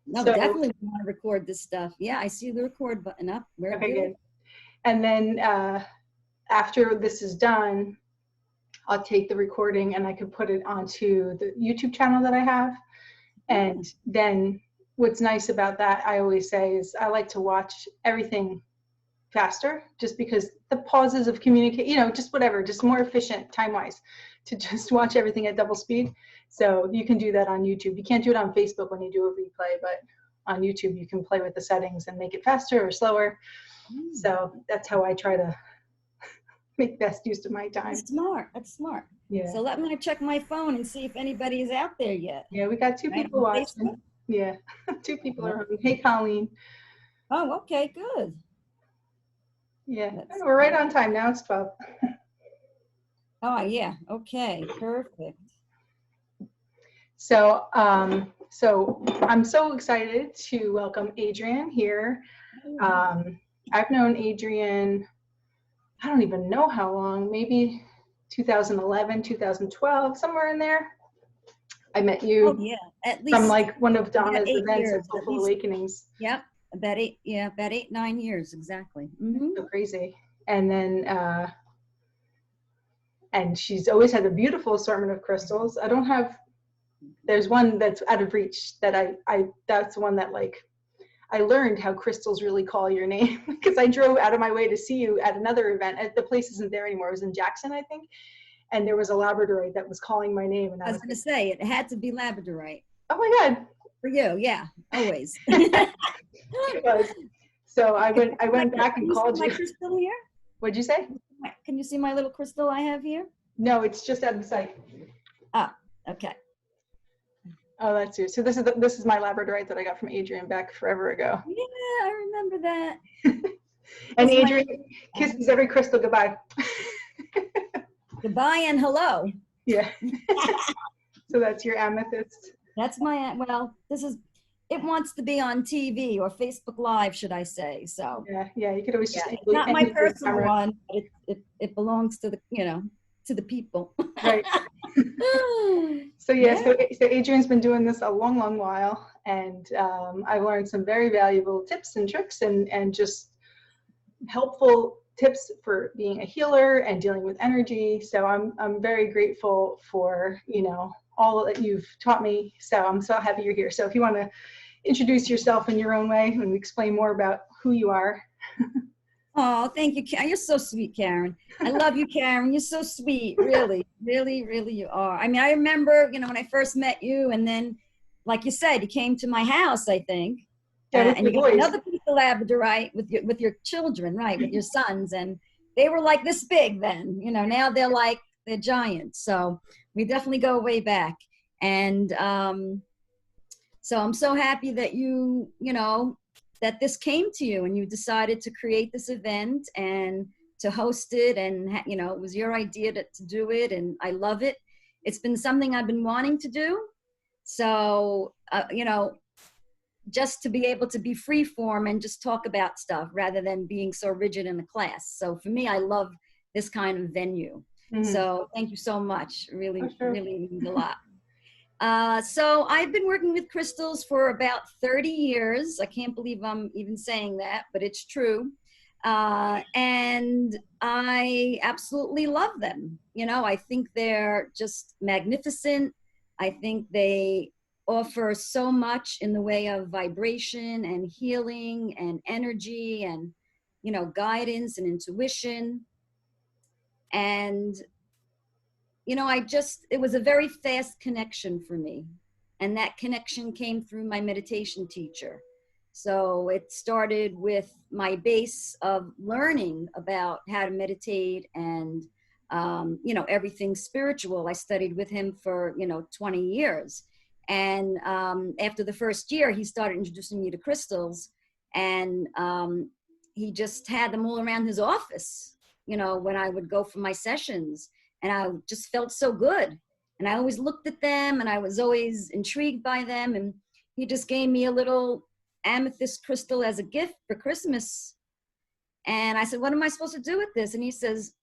No, So, definitely want to record this stuff. Yeah, I see the record button up. We're okay, good. good. And then after this is done, I'll take the recording and I can put it onto the YouTube channel that I have. And then what's nice about that, I always say, is I like to watch everything faster, just because the pauses of communicate, just whatever, just more efficient time-wise to just watch everything at double speed. So you can do that on YouTube. You can't do it on Facebook when you do a replay, but on YouTube you can play with the settings and make it faster or slower. So that's how I try to make best use of my time. That's smart. That's smart. Yeah. So let me check my phone and see if anybody is out there yet. Yeah, we got two people watching. Yeah, two people are on. Hey, Colleen. Oh, okay, good. Yeah, we're right on time now. It's 12. Oh, yeah. Okay, perfect. So, I'm so excited to welcome Adrienne here. I've known Adrienne, I don't even know how long, maybe 2011, 2012, somewhere in there. I met you. Oh, yeah, at least from like one of Donna's events at Soulful Awakenings. Yep, about 8, 9 years exactly. Mm-hmm. So crazy. And then, and she's always had a beautiful assortment of crystals. I don't have. There's one that's out of reach that that's the one that like I learned how crystals really call your name because I drove out of my way to see you at another event. The place isn't there anymore. It was in Jackson, I think. And there was a Labradorite that was calling my name. And I was going to say, it had to be Labradorite. Oh my God. For you, yeah, always. It was. So I went back and called you. My crystal here? What'd you say? Can you see my little crystal I have here? No, it's just out of sight. Oh, okay. Oh, that's you. So this is my Labradorite that I got from Adrienne back forever ago. Yeah, I remember that. And Adrienne kisses every crystal goodbye. Goodbye and hello. Yeah. So that's your amethyst. That's my, well, it wants to be on TV or Facebook Live, should I say. So yeah, you could always just not my personal one, but it belongs to the people. Right. So Adrienne's been doing this a long while, and I've learned some very valuable tips and tricks and just helpful tips for being a healer and dealing with energy. So I'm very grateful for all that you've taught me. So I'm so happy you're here. So if you want to introduce yourself in your own way and explain more about who you are. Oh, thank you, Karen. You're so sweet, Karen. I love you, Karen. You're so sweet. Really, really, really you are. I mean, I remember, when I first met you, and then, like you said, you came to my house, I think. Yeah, and you got another piece of Labradorite with your children, right, with your sons. And they were like this big then. Now they're giants. So we definitely go way back. And so I'm so happy that that this came to you and you decided to create this event and to host it. And, it was your idea to do it. And I love it. It's been something I've been wanting to do. So, just to be able to be free form and just talk about stuff rather than being so rigid in a class. So for me, I love this kind of venue. Mm-hmm. So thank you so much. Really, really means a lot. So I've been working with crystals for about 30 years. I can't believe I'm even saying that, but it's true. And I absolutely love them. I think they're just magnificent. I think they offer so much in the way of vibration and healing and energy and, guidance and intuition. And it was a very fast connection for me. And that connection came through my meditation teacher. So it started with my base of learning about how to meditate and, everything spiritual. I studied with him for, 20 years. And after the first year, he started introducing me to crystals. And he just had them all around his office, when I would go for my sessions. And I just felt so good. And I always looked at them and I was always intrigued by them. And he just gave me a little amethyst crystal as a gift for Christmas. And I said, what am I supposed to do with this? And he says,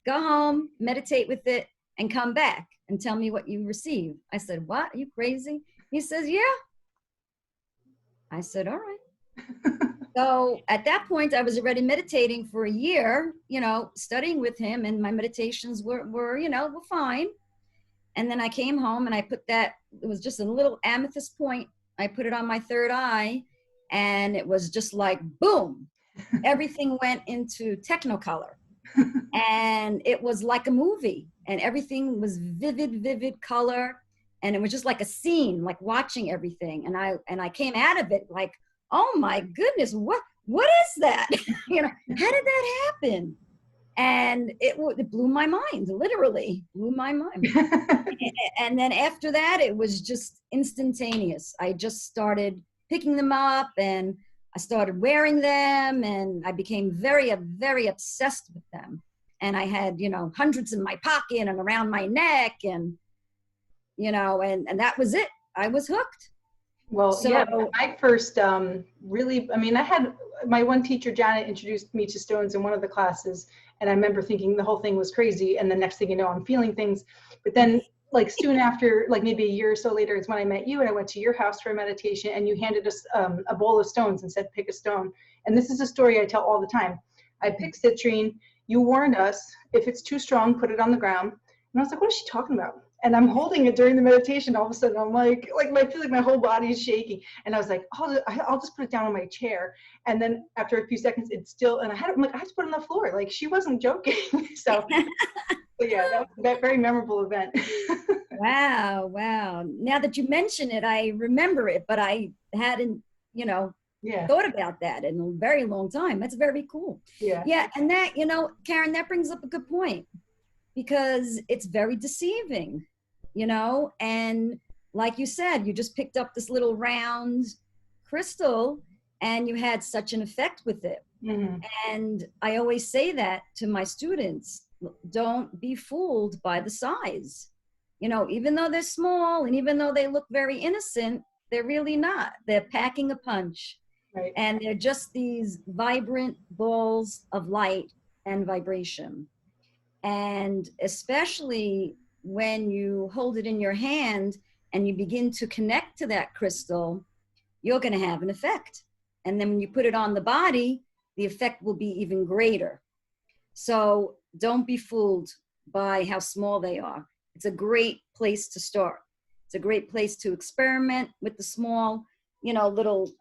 go home, meditate with it, and come back and tell me what you receive. I said, what? Are you crazy? He says, yeah. I said, all right. So at that point, I was already meditating for a year, studying with him, and my meditations were fine. And then I came home and I put that, it was just a little amethyst point. I put it on my third eye, and it was just like, boom, everything went into Technicolor. And it was like a movie, and everything was vivid color. And it was just like a scene, like watching everything. And I came out of it like, oh my goodness, what is that? How did that happen? And it blew my mind, literally blew my mind. And then after that, it was just instantaneous. I just started picking them up, and I started wearing them, and I became very, very obsessed with them. And I had, hundreds in my pocket and around my neck, and, and that was it. I was hooked. Well, so, yeah, I first really, I mean, I had my one teacher, Janet, introduced me to stones in one of the classes. And I remember thinking the whole thing was crazy. And the next thing you know, I'm feeling things. But then like soon after, like maybe a year or so later, is when I met you, and I went to your house for a meditation, and you handed us a bowl of stones and said, pick a stone. And this is a story I tell all the time. I picked citrine. You warned us, if it's too strong, put it on the ground. And I was like, what is she talking about? And I'm holding it during the meditation. All of a sudden, I'm like I feel like my whole body is shaking. And I was like, I'll just put it down on my chair. And then after a few seconds, it's still. And I'm like, I have to put it on the floor. Like, she wasn't joking. So yeah, that was a very memorable event. Wow. Now that you mention it, I remember it, but I hadn't, thought about that in a very long time. That's very cool. Yeah. And that, Karen, that brings up a good point, because it's very deceiving, and like you said, you just picked up this little round crystal and you had such an effect with it. Mm-hmm. And I always say that to my students, don't be fooled by the size. Even though they're small and even though they look very innocent, they're really not. They're packing a punch. Right. And they're just these vibrant balls of light and vibration. And especially when you hold it in your hand and you begin to connect to that crystal, you're going to have an effect. And then when you put it on the body, the effect will be even greater. So don't be fooled by how small they are. It's a great place to start. It's a great place to experiment with the small, little,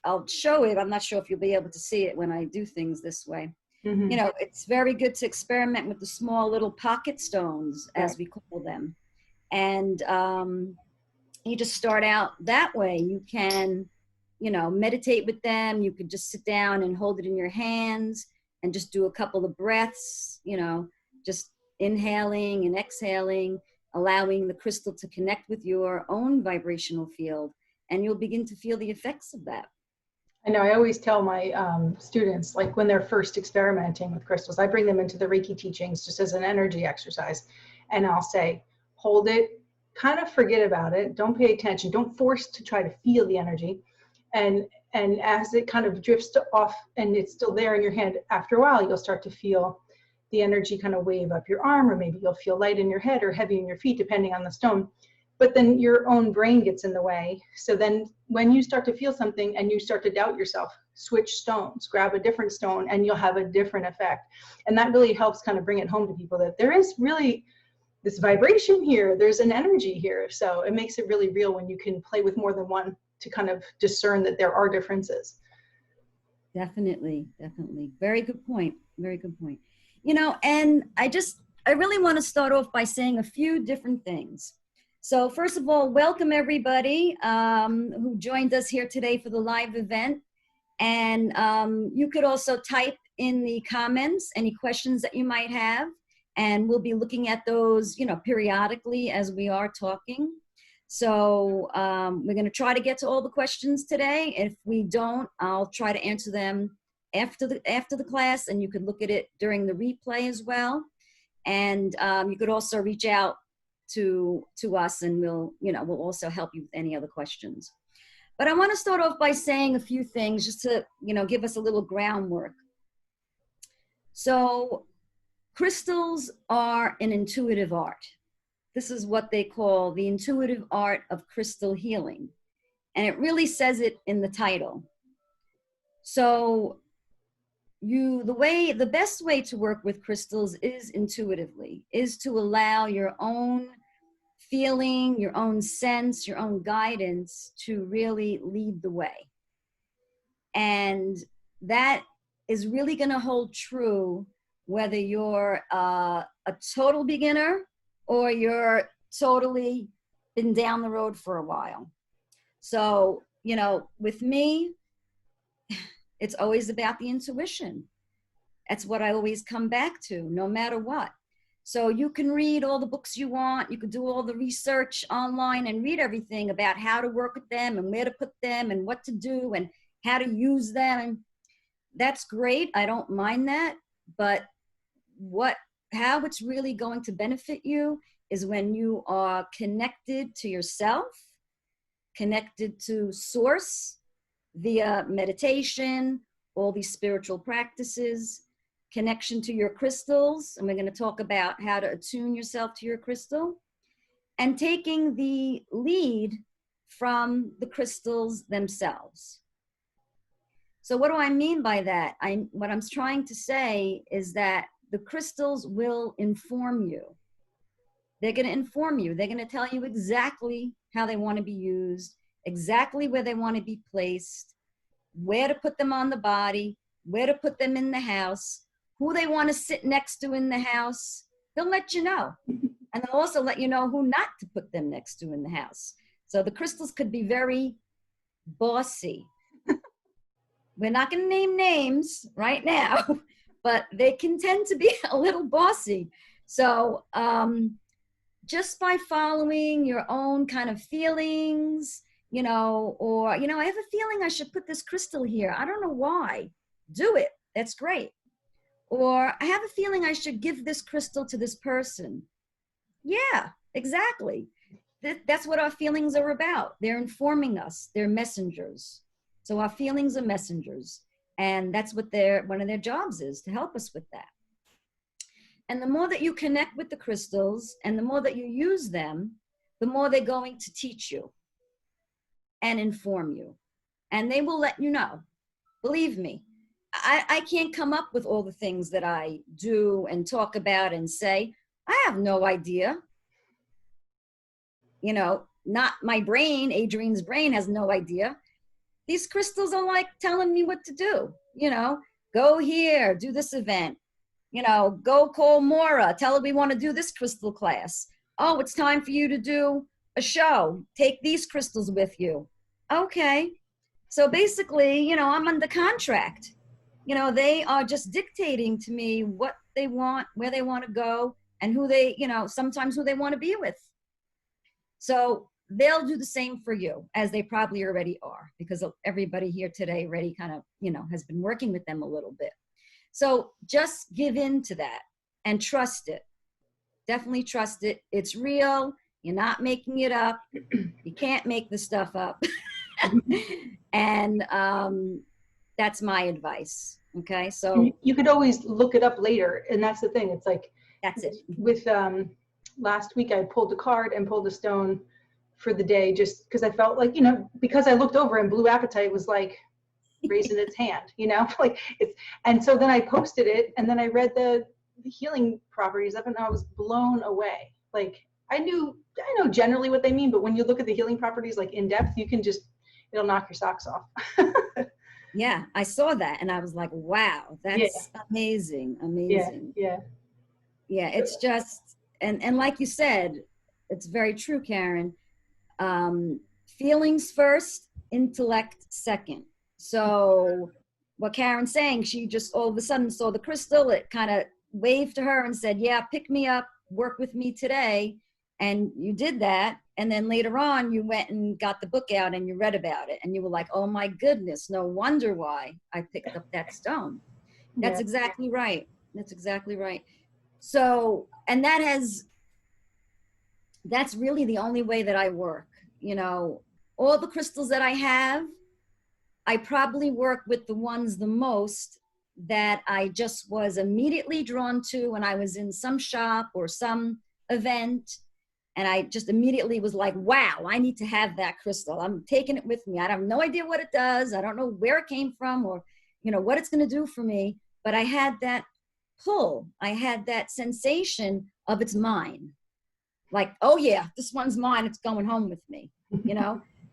I'll show it. I'm not sure if you'll be able to see it when I do things this way. Mm-hmm. It's very good to experiment with the small little pocket stones, as we call them. And you just start out that way. You can, meditate with them. You could just sit down and hold it in your hands and just do a couple of breaths, just inhaling and exhaling, allowing the crystal to connect with your own vibrational field. And you'll begin to feel the effects of that. I know I always tell my students, like when they're first experimenting with crystals, I bring them into the Reiki teachings just as an energy exercise. And I'll say, hold it, kind of forget about it. Don't pay attention. Don't force to try to feel the energy. And as it kind of drifts off and it's still there in your hand, after a while, you'll start to feel the energy kind of wave up your arm, or maybe you'll feel light in your head or heavy in your feet, depending on the stone. But then your own brain gets in the way. So then when you start to feel something and you start to doubt yourself, switch stones, grab a different stone, and you'll have a different effect. And that really helps kind of bring it home to people that there is really this vibration here. There's an energy here. So it makes it really real when you can play with more than one to kind of discern that there are differences. Definitely. Very good point. And I really want to start off by saying a few different things. So first of all, welcome everybody who joined us here today for the live event. And you could also type in the comments any questions that you might have, and we'll be looking at those, periodically as we are talking. So we're going to try to get to all the questions today. If we don't, I'll try to answer them after the class, and you could look at it during the replay as well. And you could also reach out to us, and we'll also help you with any other questions. But I want to start off by saying a few things just to, give us a little groundwork. So crystals are an intuitive art. This is what they call the intuitive art of crystal healing. And it really says it in the title. So the best way to work with crystals is intuitively, is to allow your own feeling, your own sense, your own guidance to really lead the way. And that is really going to hold true whether you're a total beginner or you're totally been down the road for a while. So, with me, it's always about the intuition. That's what I always come back to, no matter what. So you can read all the books you want. You can do all the research online and read everything about how to work with them and where to put them and what to do and how to use them. And that's great. I don't mind that. But how it's really going to benefit you is when you are connected to yourself, connected to source via meditation, all these spiritual practices, connection to your crystals. And we're going to talk about how to attune yourself to your crystal, and taking the lead from the crystals themselves. So what do I mean by that? What I'm trying to say is that the crystals will inform you. They're going to inform you. They're going to tell you exactly how they want to be used, exactly where they want to be placed, where to put them on the body, where to put them in the house, who they want to sit next to in the house. They'll let you know. And they'll also let you know who not to put them next to in the house. So the crystals could be very bossy. We're not going to name names right now, but they can tend to be a little bossy. So just by following your own kind of feelings, or, I have a feeling I should put this crystal here. I don't know why. Do it. That's great. Or I have a feeling I should give this crystal to this person. Yeah, exactly. That's what our feelings are about. They're informing us. They're messengers. So our feelings are messengers. And that's what one of their jobs is, to help us with that. And the more that you connect with the crystals and the more that you use them, the more they're going to teach you and inform you. And they will let you know. Believe me, I can't come up with all the things that I do and talk about and say. I have no idea. Not my brain, Adrienne's brain has no idea. These crystals are like telling me what to do. Go here, do this event. Go call Maura, tell her we want to do this crystal class. Oh, it's time for you to do a show. Take these crystals with you. Okay. So basically, I'm under contract. They are just dictating to me what they want, where they want to go, and who they, sometimes who they want to be with. So they'll do the same for you, as they probably already are, because everybody here today already kind of, has been working with them a little bit. So just give in to that and trust it. Definitely trust it. It's real. You're not making it up. You can't make the stuff up. And that's my advice. Okay. So you could always look it up later. And that's the thing. It's like, that's it. With last week, I pulled a card and pulled a stone for the day, just because I felt like, because I looked over and Blue Appetite was like raising its hand, like it's, and so then I posted it and then I read the healing properties of it and I was blown away. Like I know generally what they mean, but when you look at the healing properties like in depth, it'll knock your socks off. Yeah, I saw that and I was like, wow, that's amazing. Yeah, it's just, and like you said, it's very true, Karen. Feelings first, intellect second. So what Karen's saying, she just all of a sudden saw the crystal, it kind of waved to her and said, yeah, pick me up, work with me today. And you did that. And then later on, you went and got the book out and you read about it. And you were like, oh my goodness, no wonder why I picked up that stone. That's exactly right. That's exactly right. So, and that's really the only way that I work. All the crystals that I have, I probably work with the ones the most that I just was immediately drawn to when I was in some shop or some event. And I just immediately was like, wow, I need to have that crystal. I'm taking it with me. I have no idea what it does. I don't know where it came from or, what it's going to do for me. But I had that pull. I had that sensation of it's mine. Like, oh yeah, this one's mine. It's going home with me,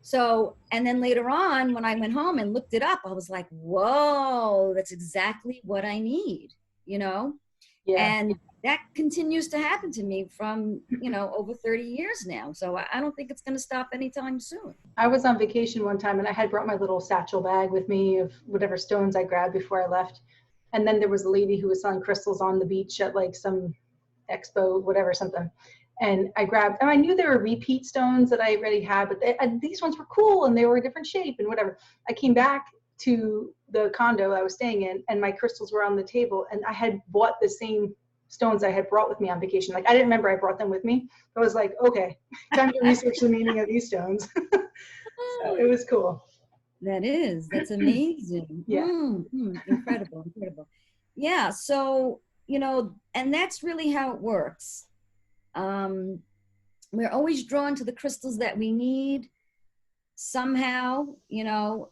So, and then later on, when I went home and looked it up, I was like, whoa, that's exactly what I need, Yeah. And that continues to happen to me from, over 30 years now. So I don't think it's going to stop anytime soon. I was on vacation one time and I had brought my little satchel bag with me of whatever stones I grabbed before I left. And then there was a lady who was selling crystals on the beach at like some expo, whatever, something. And I grabbed, and I knew there were repeat stones that I already had, but these ones were cool and they were a different shape and whatever. I came back to the condo I was staying in and my crystals were on the table and I had bought the same stones I had brought with me on vacation. Like I didn't remember I brought them with me. I was like, okay, time to research the meaning of these stones. So it was cool. That's amazing. Yeah. Incredible. Yeah. So, and that's really how it works. We're always drawn to the crystals that we need somehow,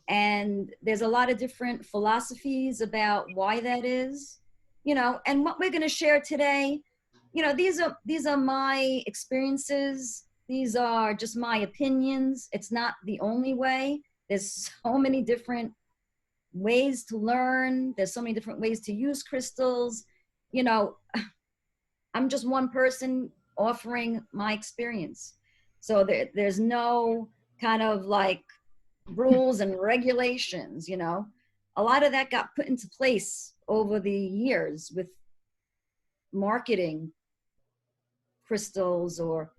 and there's a lot of different philosophies about why that is, and what we're going to share today, these are my experiences. These are just my opinions. It's not the only way. There's so many different ways to learn. There's so many different ways to use crystals. I'm just one person offering my experience. So there's no kind of like rules and regulations, A lot of that got put into place over the years with marketing crystals or,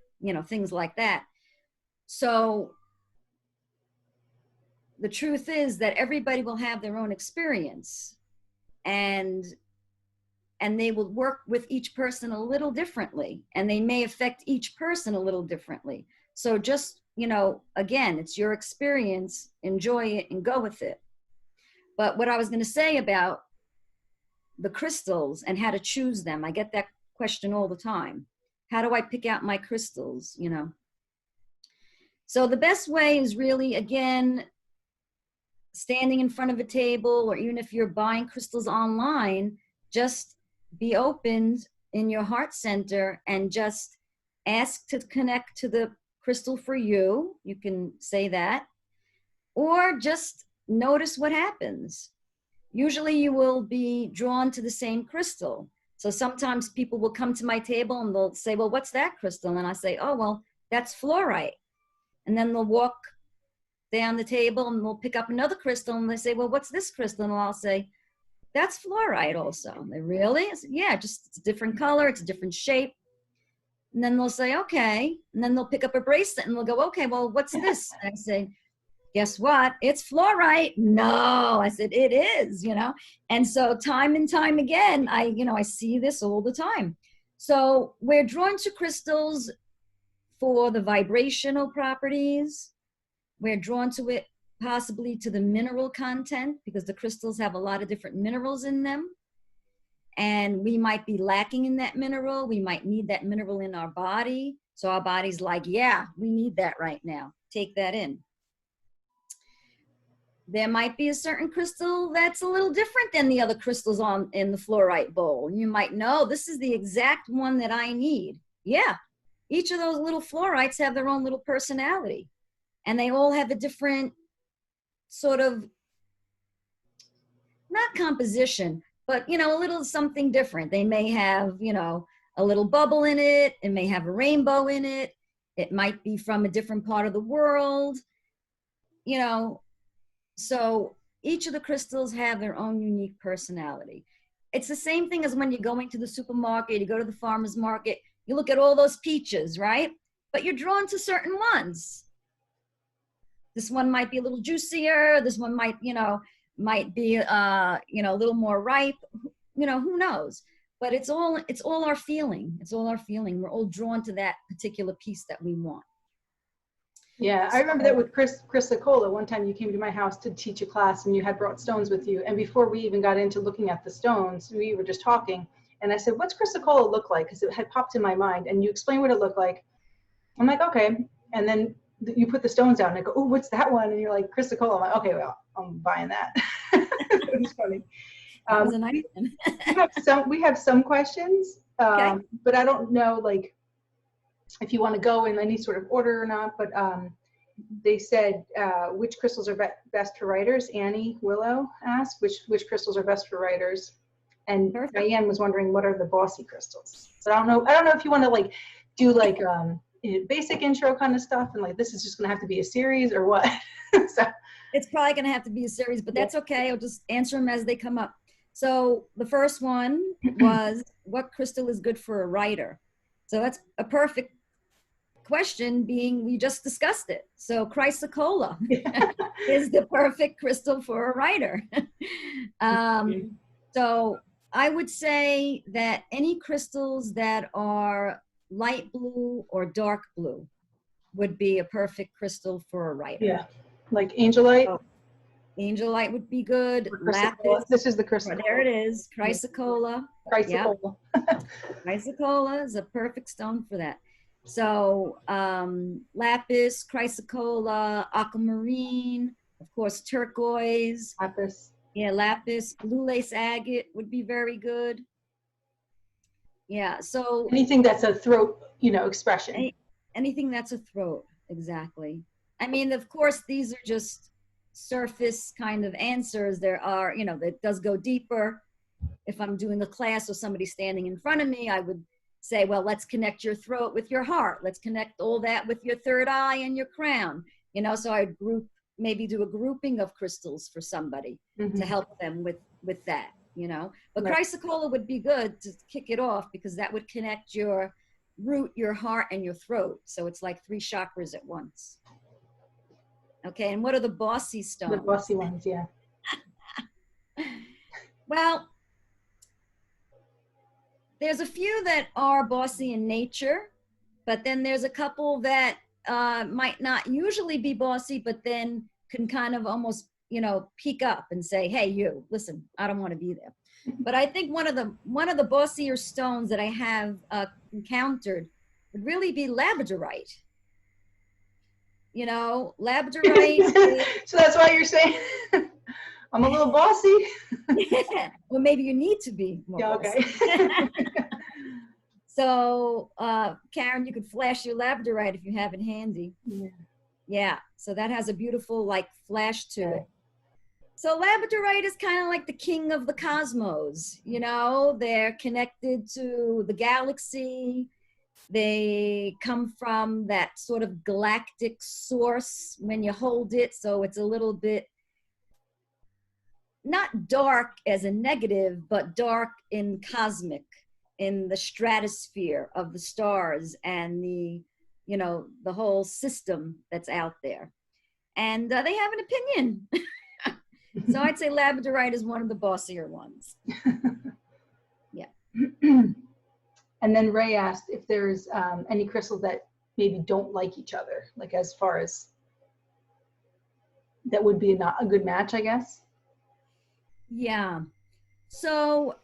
things like that. So the truth is that everybody will have their own experience and they will work with each person a little differently, and they may affect each person a little differently. So just, again, it's your experience, enjoy it and go with it. But what I was going to say about the crystals and how to choose them, I get that question all the time. How do I pick out my crystals, So the best way is really, again, standing in front of a table, or even if you're buying crystals online, just be open in your heart center and just ask to connect to the crystal for you. You can say that, or just notice what happens. Usually you will be drawn to the same crystal. So sometimes people will come to my table and they'll say, well, what's that crystal? And I say, oh, well, that's fluorite. And then they'll walk down the table and we'll pick up another crystal and they say, well, what's this crystal? And I'll say, that's fluorite also. And they really? I said, yeah, just it's a different color, it's a different shape. And then they'll say, okay. And then they'll pick up a bracelet and they'll go, okay, well, what's this? And I say, guess what? It's fluorite. No, I said, it is, And so time and time again, I see this all the time. So we're drawn to crystals for the vibrational properties. We're drawn to it possibly to the mineral content, because the crystals have a lot of different minerals in them. And we might be lacking in that mineral. We might need that mineral in our body. So our body's like, yeah, we need that right now. Take that in. There might be a certain crystal that's a little different than the other crystals in the fluorite bowl. You might know this is the exact one that I need. Yeah, each of those little fluorites have their own little personality. And they all have a different sort of, not composition, but, a little something different. They may have, a little bubble in it. It may have a rainbow in it. It might be from a different part of the world, So each of the crystals have their own unique personality. It's the same thing as when you're going to the supermarket, you go to the farmer's market, you look at all those peaches, right? But you're drawn to certain ones. This one might be a little juicier. This one might be, a little more ripe. Who knows? But it's all our feeling. It's all our feeling. We're all drawn to that particular piece that we want. Yeah, I remember that with Chrysocola. One time you came to my house to teach a class and you had brought stones with you. And before we even got into looking at the stones, we were just talking. And I said, what's Chrysocola look like? Because it had popped in my mind. And you explained what it looked like. I'm like, okay. And then you put the stones down and I go, oh, what's that one? And you're like, Chrysocola. I'm like, okay, well, I'm buying that. It was funny. That was a nice one. We have some questions, Okay. but I don't know, like, if you want to go in any sort of order or not, but they said, which crystals are best for writers? Annie Willow asked, which crystals are best for writers? And Perfect. Diane was wondering, what are the bossy crystals? So I don't know if you want to like do like basic intro kind of stuff, and like this is just going to have to be a series or what. So it's probably going to have to be a series, but that's okay. I'll just answer them as they come up. So the first one was, what crystal is good for a writer? So that's a perfect question, being we just discussed it. So Chrysocola is the perfect crystal for a writer. So I would say that any crystals that are light blue or dark blue would be a perfect crystal for a writer. Yeah, like angelite. So, angelite would be good. Lapis. This is the Chrysocola. There it is. Chrysocola. Chrysocola. Yep. Chrysocola is a perfect stone for that. So lapis, chrysocola, aquamarine, of course, turquoise. Lapis. Yeah, lapis. Blue lace agate would be very good. Yeah, so anything that's a throat, expression. Anything that's a throat, exactly. I mean, of course, these are just surface kind of answers. There are, that does go deeper. If I'm doing a class or somebody standing in front of me, I would say, well, let's connect your throat with your heart. Let's connect all that with your third eye and your crown. So I'd maybe do a grouping of crystals for somebody to help them with that, But right. Chrysocola would be good to kick it off, because that would connect your root, your heart, and your throat. So it's like 3 chakras at once. Okay, and what are the bossy stones? The bossy ones, yeah. Well, there's a few that are bossy in nature, but then there's a couple that might not usually be bossy, but then can kind of almost, peek up and say, hey, you, listen, I don't want to be there. But I think one of the bossier stones that I have encountered would really be Labradorite. Labradorite. So that's why you're saying I'm a little bossy. Well, maybe you need to be more bossy. Okay. So, Karen, you could flash your Labradorite if you have it handy. Yeah. So that has a beautiful flash to it. So Labradorite is kind of like the king of the cosmos. They're connected to the galaxy. They come from that sort of galactic source when you hold it. So it's a little bit, not dark as a negative, but dark in cosmic, in the stratosphere of the stars and the whole system that's out there. And they have an opinion. So I'd say Labradorite is one of the bossier ones. Yeah. And then Ray asked if there's any crystals that maybe don't like each other, like as far as that would be not a good match, I guess. Yeah. So,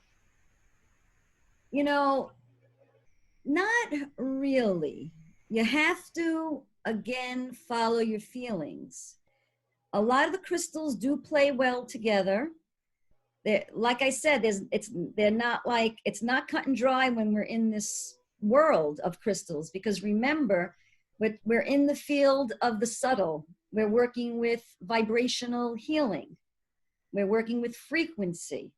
not really. You have to, again, follow your feelings. A lot of the crystals do play well together. Like I said, it's not cut and dry when we're in this world of crystals, because remember, we're in the field of the subtle. We're working with vibrational healing. We're working with frequency.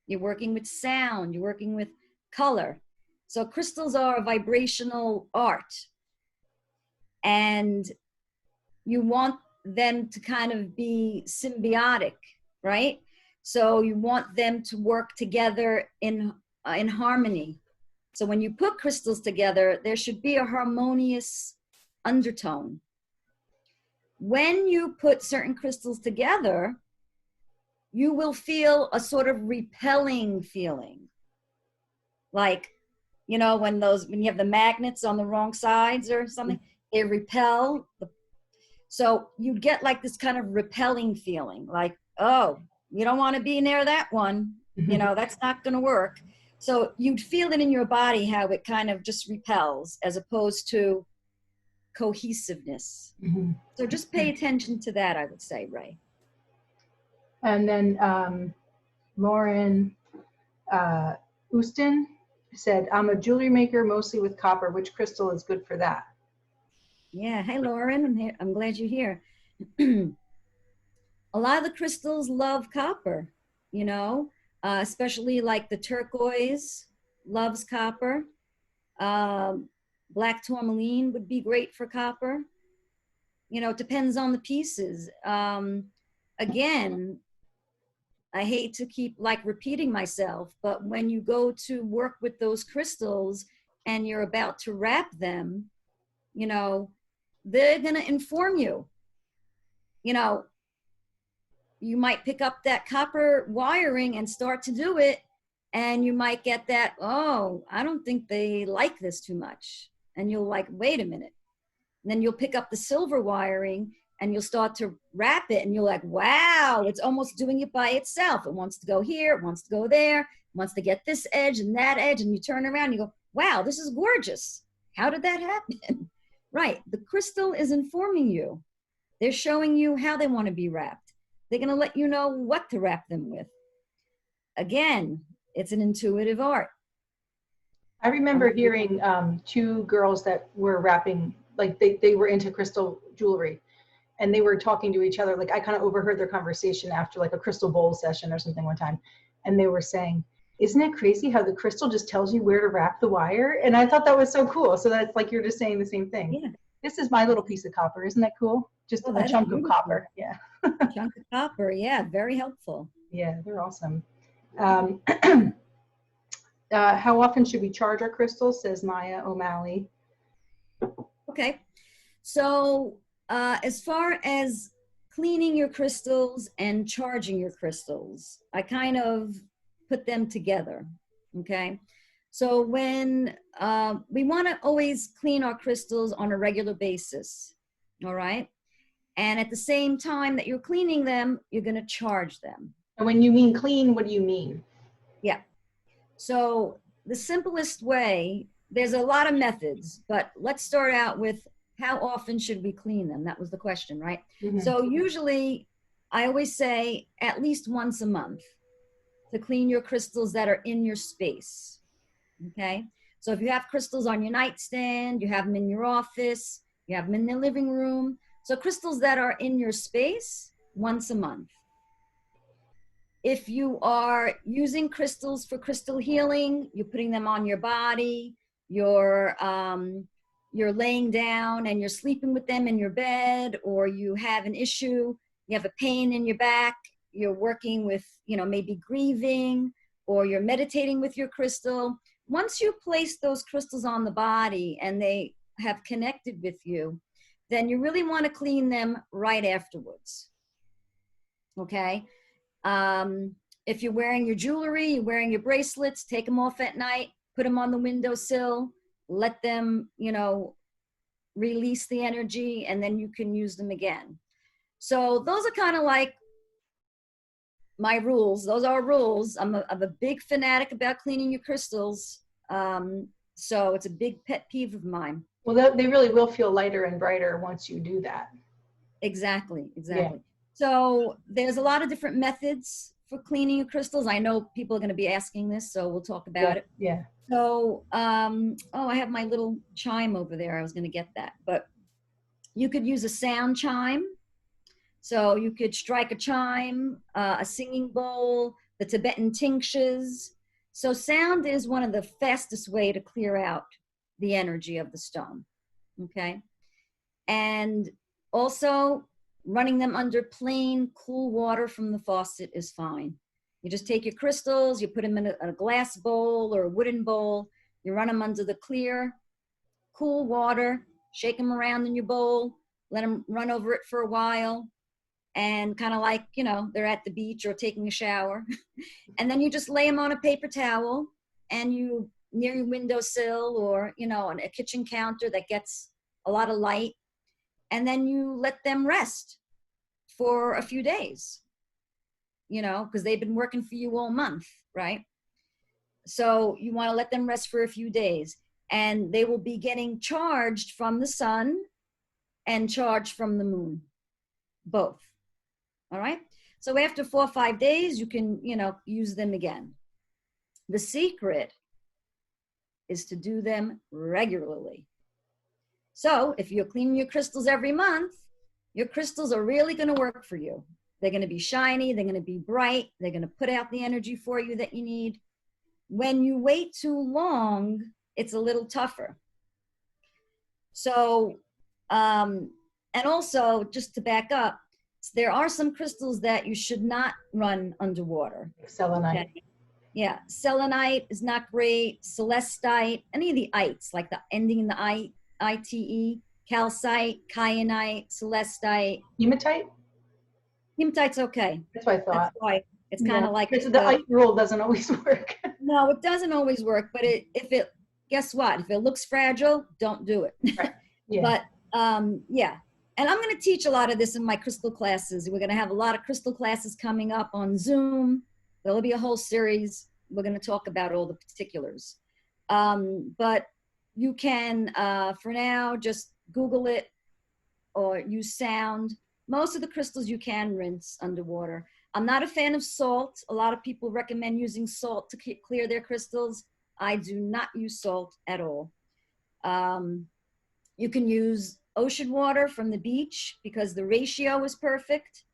You're working with sound. You're working with color. So crystals are a vibrational art. And you want them to kind of be symbiotic, right? So you want them to work together in harmony. So when you put crystals together, there should be a harmonious undertone. When you put certain crystals together, you will feel a sort of repelling feeling. Like, when you have the magnets on the wrong sides or something, they repel. So you get like this kind of repelling feeling, like, oh, you don't want to be near that one. That's not going to work. So you'd feel it in your body, how it kind of just repels, as opposed to cohesiveness. Mhm. So just pay attention to that, I would say, Ray. And then Lauren Houston said, I'm a jewelry maker mostly with copper. Which crystal is good for that? Yeah. Hey, Lauren. I'm glad you're here. A lot of the crystals love copper, you know, especially like the turquoise loves copper. Um, Black tourmaline would be great for copper. You know, it depends on the pieces. Again, I hate to keep like repeating myself, but when you go to work with those crystals and you're about to wrap them, you know, they're going to inform you. You know, you might pick up that copper wiring and start to do it. And you might get that, oh, I don't think they like this too much. And you'll like, wait a minute. And then you'll pick up the silver wiring and you'll start to wrap it. And you're like, wow, it's almost doing it by itself. It wants to go here, it wants to go there, it wants to get this edge and that edge. And you turn around and you go, wow, this is gorgeous. How did that happen? Right. The crystal is informing you. They're showing you how they want to be wrapped. They're going to let you know what to wrap them with. Again, it's an intuitive art. I remember hearing two girls that were wrapping, like they were into crystal jewelry, and they were talking to each other. Like I kind of overheard their conversation after like a crystal bowl session or something one time. And they were saying, isn't it crazy how the crystal just tells you where to wrap the wire? And I thought that was so cool. So that's like, you're just saying the same thing. Yeah. This is my little piece of copper. Isn't that cool? Just a chunk of copper. Yeah. Chunk of copper. Yeah. Very helpful. Yeah, they're awesome. How often should we charge our crystals, says Maya O'Malley. Okay. So as far as cleaning your crystals and charging your crystals, I kind of put them together. Okay. So when we want to always clean our crystals on a regular basis. All right. And at the same time that you're cleaning them, you're going to charge them. And when you mean clean, what do you mean? Yeah. So the simplest way, there's a lot of methods, but let's start out with how often should we clean them? That was the question, right? Mm-hmm. So usually I always say at least once a month to clean your crystals that are in your space. Okay. So if you have crystals on your nightstand, you have them in your office, you have them in the living room. So crystals that are in your space, once a month. If you are using crystals for crystal healing, you're putting them on your body, you're laying down and you're sleeping with them in your bed, or you have an issue, you have a pain in your back, you're working with, maybe grieving, or you're meditating with your crystal. Once you place those crystals on the body and they have connected with you, then you really want to clean them right afterwards. Okay. If you're wearing your jewelry, you're wearing your bracelets, take them off at night, put them on the windowsill, let them, release the energy, and then you can use them again. So those are kind of like my rules. Those are rules. I'm a big fanatic about cleaning your crystals. So it's a big pet peeve of mine. Well, they really will feel lighter and brighter once you do that. Exactly. Yeah. So there's a lot of different methods for cleaning your crystals. I know people are going to be asking this, so we'll talk about it. Yeah. So, I have my little chime over there. I was going to get that, but you could use a sound chime. So you could strike a chime, a singing bowl, the Tibetan tinctures. So sound is one of the fastest way to clear out the energy of the stone. Okay. And also running them under plain, cool water from the faucet is fine. You just take your crystals, you put them in a glass bowl or a wooden bowl, you run them under the clear, cool water, shake them around in your bowl, let them run over it for a while, and kind of like, they're at the beach or taking a shower. And then you just lay them on a paper towel, and you, near your windowsill or, on a kitchen counter that gets a lot of light, and then you let them rest for a few days, because they've been working for you all month, right? So you want to let them rest for a few days, and they will be getting charged from the sun and charge from the moon, both. All right. So after 4 or 5 days, you can, use them again. The secret is to do them regularly. So if you're cleaning your crystals every month, your crystals are really going to work for you. They're going to be shiny. They're going to be bright. They're going to put out the energy for you that you need. When you wait too long, it's a little tougher. So, and also just to back up, there are some crystals that you should not run underwater. Selenite. Okay? Yeah, selenite is not great. Celestite, any of the ites, like the ending in the ITE, calcite, kyanite, celestite. Hematite? Hematite's okay. That's what I thought. That's why it's kind of like the ite rule doesn't always work. No, it doesn't always work. But guess what? If it looks fragile, don't do it. Right. Yeah. But yeah. And I'm going to teach a lot of this in my crystal classes. We're going to have a lot of crystal classes coming up on Zoom. There'll be a whole series. We're going to talk about all the particulars. But you can, for now, just Google it or use sound. Most of the crystals you can rinse underwater. I'm not a fan of salt. A lot of people recommend using salt to clear their crystals. I do not use salt at all. You can use ocean water from the beach because the ratio is perfect.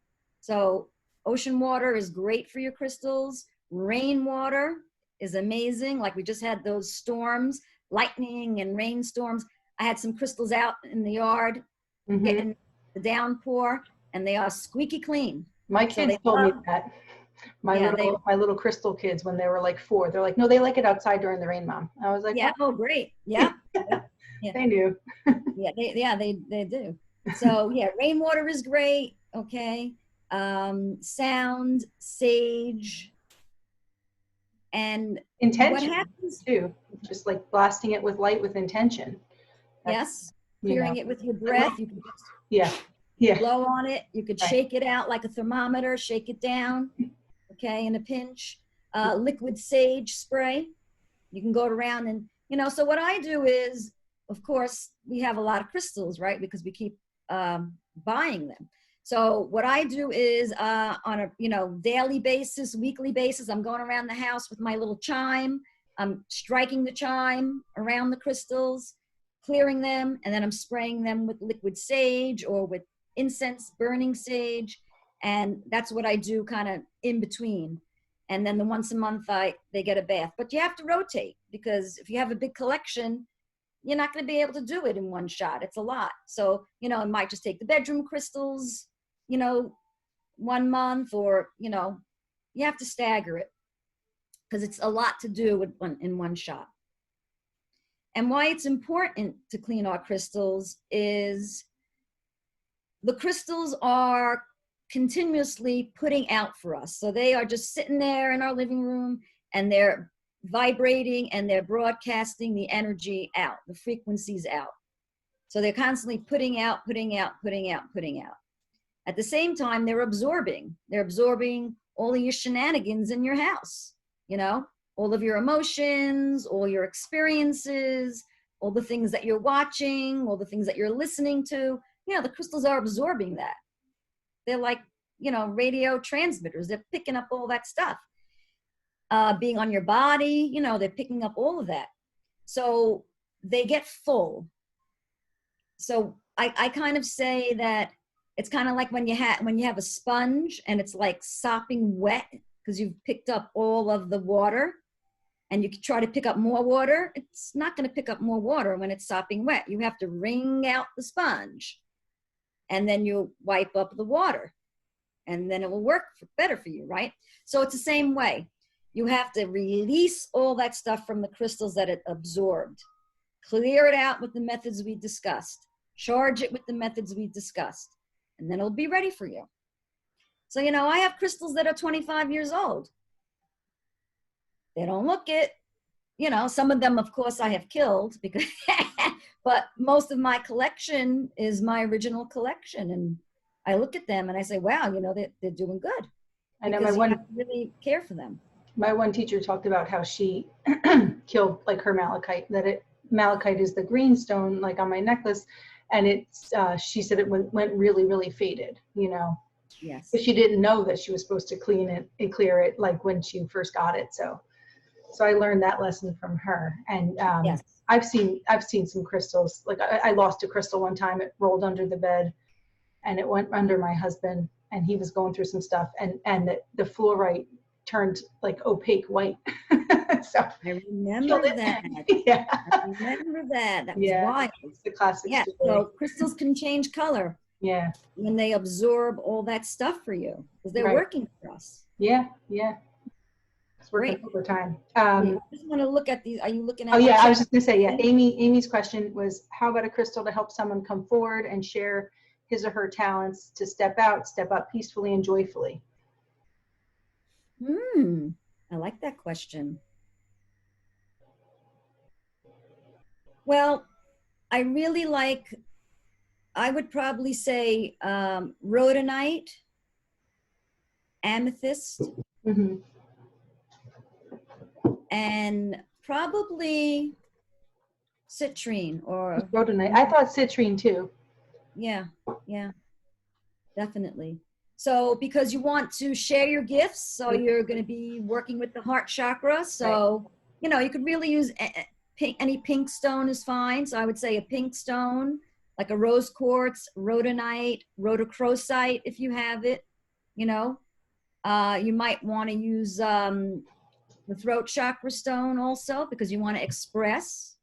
So ocean water is great for your crystals. Rainwater is amazing. Like we just had those storms, lightning and rainstorms. I had some crystals out in the yard getting the downpour, and they are squeaky clean. My kids told me that. My little crystal kids, when they were like 4, they're like, no, they like it outside during the rain, Mom. I was like, yeah, oh, great. Yeah. Yeah. They knew. They do. So yeah, rainwater is great. Okay. Sound, sage, and intention. What happens too? Just like blasting it with light with intention. Yes. Clearing it with your breath. You can just blow on it. You could shake it out like a thermometer, shake it down. Okay, in a pinch. Liquid sage spray. You can go around and, so what I do is, of course, we have a lot of crystals, right? Because we keep buying them. So what I do is on a daily basis, weekly basis, I'm going around the house with my little chime. I'm striking the chime around the crystals, clearing them, and then I'm spraying them with liquid sage or with incense, burning sage. And that's what I do kind of in between. And then once a month, they get a bath. But you have to rotate because if you have a big collection, you're not going to be able to do it in one shot. It's a lot. So, it might just take the bedroom crystals, 1 month, or, you have to stagger it because it's a lot to do in one shot. And why it's important to clean our crystals is the crystals are continuously putting out for us. So they are just sitting there in our living room and they're vibrating and they're broadcasting the energy out, the frequencies out. So they're constantly putting out, putting out, putting out, putting out. At the same time, they're absorbing all of your shenanigans in your house, all of your emotions, all your experiences, all the things that you're watching, all the things that you're listening to. The crystals are absorbing that. They're like, radio transmitters. They're picking up all that stuff. Being on your body, they're picking up all of that. So they get full. So I kind of say that it's kind of like when you have a sponge and it's like sopping wet because you've picked up all of the water, and you try to pick up more water. It's not going to pick up more water when it's sopping wet. You have to wring out the sponge, and then you wipe up the water, and then it will work better for you, right? So it's the same way. You have to release all that stuff from the crystals that it absorbed. Clear it out with the methods we discussed. Charge it with the methods we discussed. And then it'll be ready for you. So, I have crystals that are 25 years old. They don't look it. Some of them, of course, I have killed because, but most of my collection is my original collection. And I look at them and I say, wow, they're doing good. I know you have to really care for them. My one teacher talked about how she killed like her malachite, malachite is the green stone, like on my necklace. and it's she said it went really, really faded, you know. Yes. But she didn't know that she was supposed to clean it and clear it like when she first got it. So I learned that lesson from her. And Yes. I've seen some crystals. Like I lost a crystal one time. It rolled under the bed, and it went under my husband, and he was going through some stuff, and the fluorite turned like opaque white. So I remember that. yeah. I remember that. That was wild. It's the classic Yeah. story. So crystals can change color. Yeah. When they absorb all that stuff for you, because they're working for us. Yeah. It's working Great. overtime. I just want to look at these. Are you looking at? Oh yeah, I was just gonna say, yeah. Amy's question was, how about a crystal to help someone come forward and share his or her talents to step out peacefully and joyfully? I like that question. Well, I really like, I would probably say rhodonite, amethyst, and probably citrine or rhodonite. I thought citrine too. Yeah, definitely. So because you want to share your gifts, so you're going to be working with the heart chakra. So, you know, you could really use any pink stone is fine. So I would say a pink stone, like a rose quartz, rhodonite, rhodochrosite, if you have it, you know. You might want to use the throat chakra stone also, because you want to express.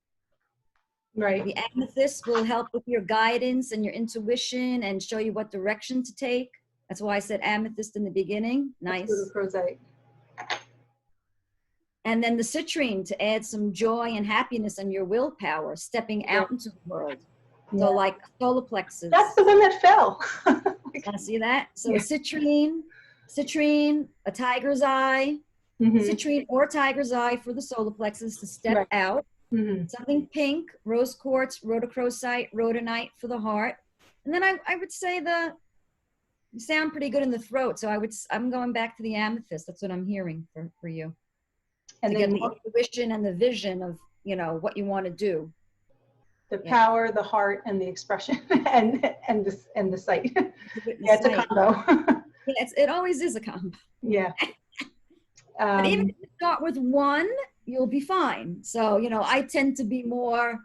Right. The amethyst will help with your guidance and your intuition and show you what direction to take. That's why I said amethyst in the beginning. Nice. And then the citrine to add some joy and happiness and your willpower, stepping out into the world. So like solar plexus. That's the one that fell. I see that. So citrine, a tiger's eye, citrine or tiger's eye for the solar plexus to step out. Something pink, rose quartz, rhodochrosite, rhodonite for the heart. And then I would say you sound pretty good in the throat. So I'm going back to the amethyst. That's what I'm hearing for you. And to get the intuition and the vision of, you know, what you want to do. The power, the heart, and the expression, and the sight. It's a combo. It always is a combo. Yeah. But even if you start with one, you'll be fine. So, you know, I tend to be more,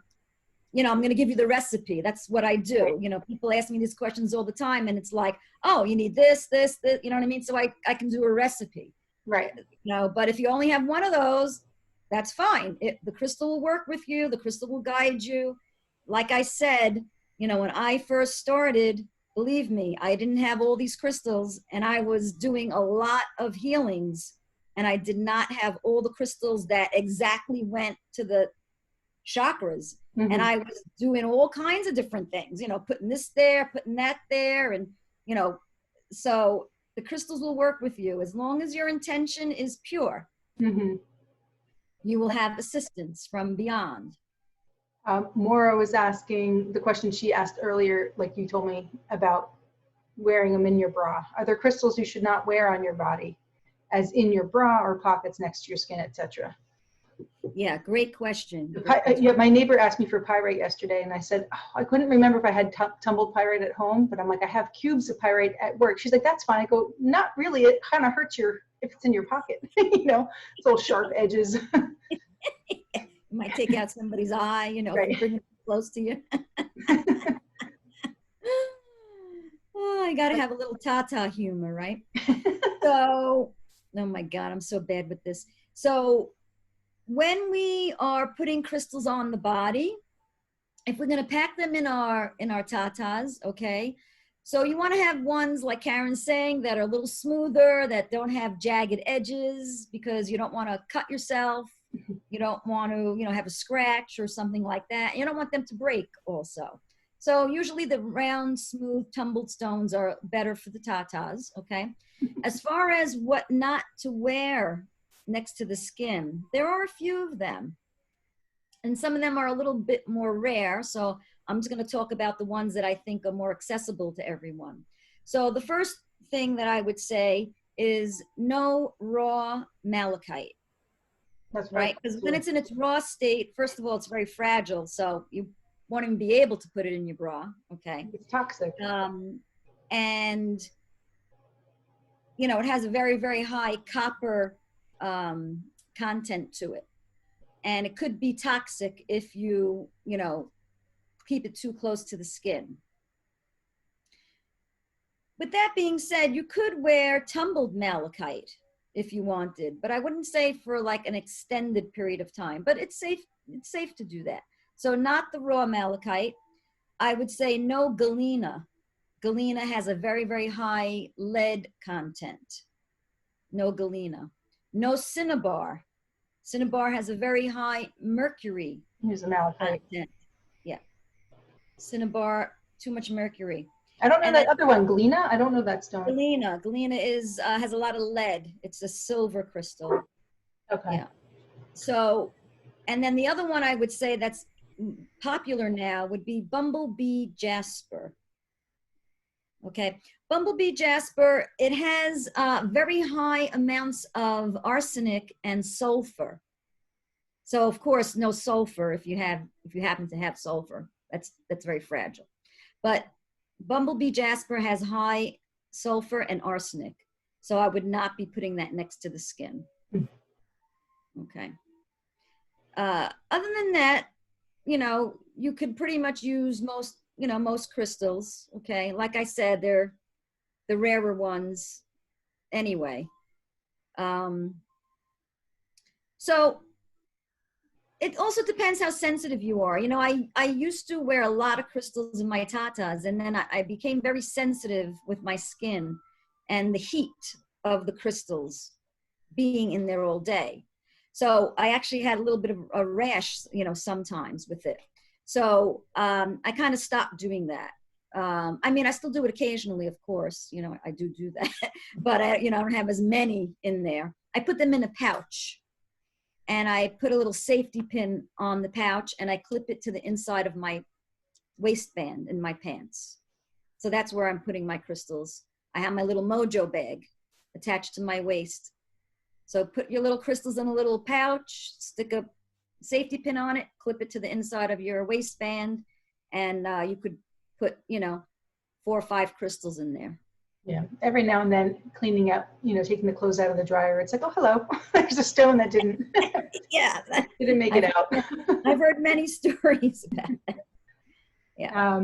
you know, I'm going to give you the recipe. That's what I do. You know, people ask me these questions all the time, and it's like, oh, you need this, you know what I mean? So I can do a recipe. Right. You know, but if you only have one of those, that's fine. The crystal will work with you. The crystal will guide you. Like I said, you know, when I first started, believe me, I didn't have all these crystals, and I was doing a lot of healings, and I did not have all the crystals that exactly went to the chakras. And I was doing all kinds of different things, you know, putting this there, putting that there. And, you know, so the crystals will work with you as long as your intention is pure. You will have assistance from beyond. Maura was asking the question she asked earlier, like you told me, about wearing them in your bra. Are there crystals you should not wear on your body, as in your bra or pockets next to your skin, etc.? Yeah, great question. Yeah, my neighbor asked me for pyrite yesterday, and I said, I couldn't remember if I had tumbled pyrite at home, but I'm like, I have cubes of pyrite at work. She's like, that's fine. I go, not really. It kind of hurts if it's in your pocket, you know, it's all sharp edges. You might take out somebody's eye, you know, bring it close to you. Oh, you got to have a little Tata humor, right? So, oh my God, I'm so bad with this. So when we are putting crystals on the body, if we're going to pack them in our tatas, okay? So you want to have ones, like Karen's saying, that are a little smoother, that don't have jagged edges, because you don't want to cut yourself. You don't want to, you know, have a scratch or something like that. You don't want them to break also. So usually the round, smooth, tumbled stones are better for the tatas, okay? As far as what not to wear next to the skin, there are a few of them. And some of them are a little bit more rare. So I'm just going to talk about the ones that I think are more accessible to everyone. So the first thing that I would say is no raw malachite. That's right. Because when it's in its raw state, first of all, it's very fragile. So you won't even be able to put it in your bra. Okay. It's toxic. And, you know, it has a very, very high copper content to it. And it could be toxic if you know, keep it too close to the skin. With that being said, you could wear tumbled malachite if you wanted, but I wouldn't say for like an extended period of time, but it's safe to do that. So not the raw malachite. I would say no Galena. Galena has a very, very high lead content. No Galena. No Cinnabar. Cinnabar has a very high mercury Use a malachite. content. Yeah. Cinnabar, too much mercury. I don't know that other one, Galena. I don't know that stone. Galena is has a lot of lead. It's a silver crystal. Okay. Yeah. So, and then the other one I would say that's popular now would be Bumble Bee Jasper. Okay. Bumble Bee Jasper, it has very high amounts of arsenic and sulfur. So of course, no sulfur if you happen to have sulfur. That's very fragile. But Bumble Bee Jasper has high sulfur and arsenic. So I would not be putting that next to the skin. Okay. Other than that, you know, you could pretty much use most crystals. Okay. Like I said, they're the rarer ones anyway. So it also depends how sensitive you are. You know, I used to wear a lot of crystals in my tatas, and then I became very sensitive with my skin and the heat of the crystals being in there all day. So I actually had a little bit of a rash, you know, sometimes with it. So I kind of stopped doing that. I mean, I still do it occasionally, of course, you know, I do that, but I don't have as many in there. I put them in a pouch. And I put a little safety pin on the pouch and I clip it to the inside of my waistband in my pants. So that's where I'm putting my crystals. I have my little mojo bag attached to my waist. So put your little crystals in a little pouch, stick a safety pin on it, clip it to the inside of your waistband, and you could put, 4 or 5 crystals in there. Yeah, every now and then cleaning up, taking the clothes out of the dryer, it's like, oh, hello, there's a stone that didn't make it out. I've heard many stories about that. Yeah.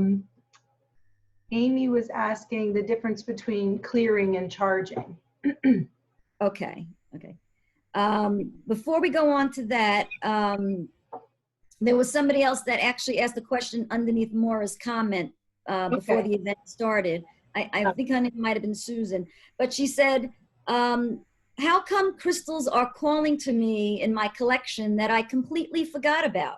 Amy was asking the difference between clearing and charging. Okay. Before we go on to that, there was somebody else that actually asked a question underneath Maura's comment before the event started. I think her name might have been Susan, but she said, how come crystals are calling to me in my collection that I completely forgot about?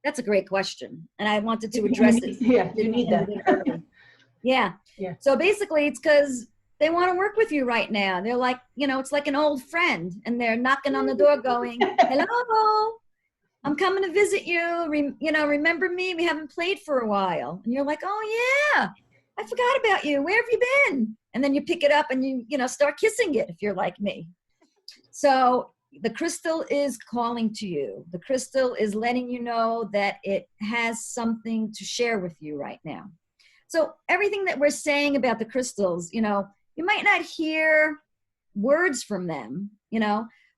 That's a great question. And I wanted to address it. Yeah, you need that. Yeah. So basically it's because they want to work with you right now. They're like, it's like an old friend and they're knocking on the door going, hello, I'm coming to visit you. Remember me? We haven't played for a while. And you're like, oh yeah, I forgot about you. Where have you been? And then you pick it up and you start kissing it if you're like me. So the crystal is calling to you. The crystal is letting you know that it has something to share with you right now. So everything that we're saying about the crystals, you might not hear words from them,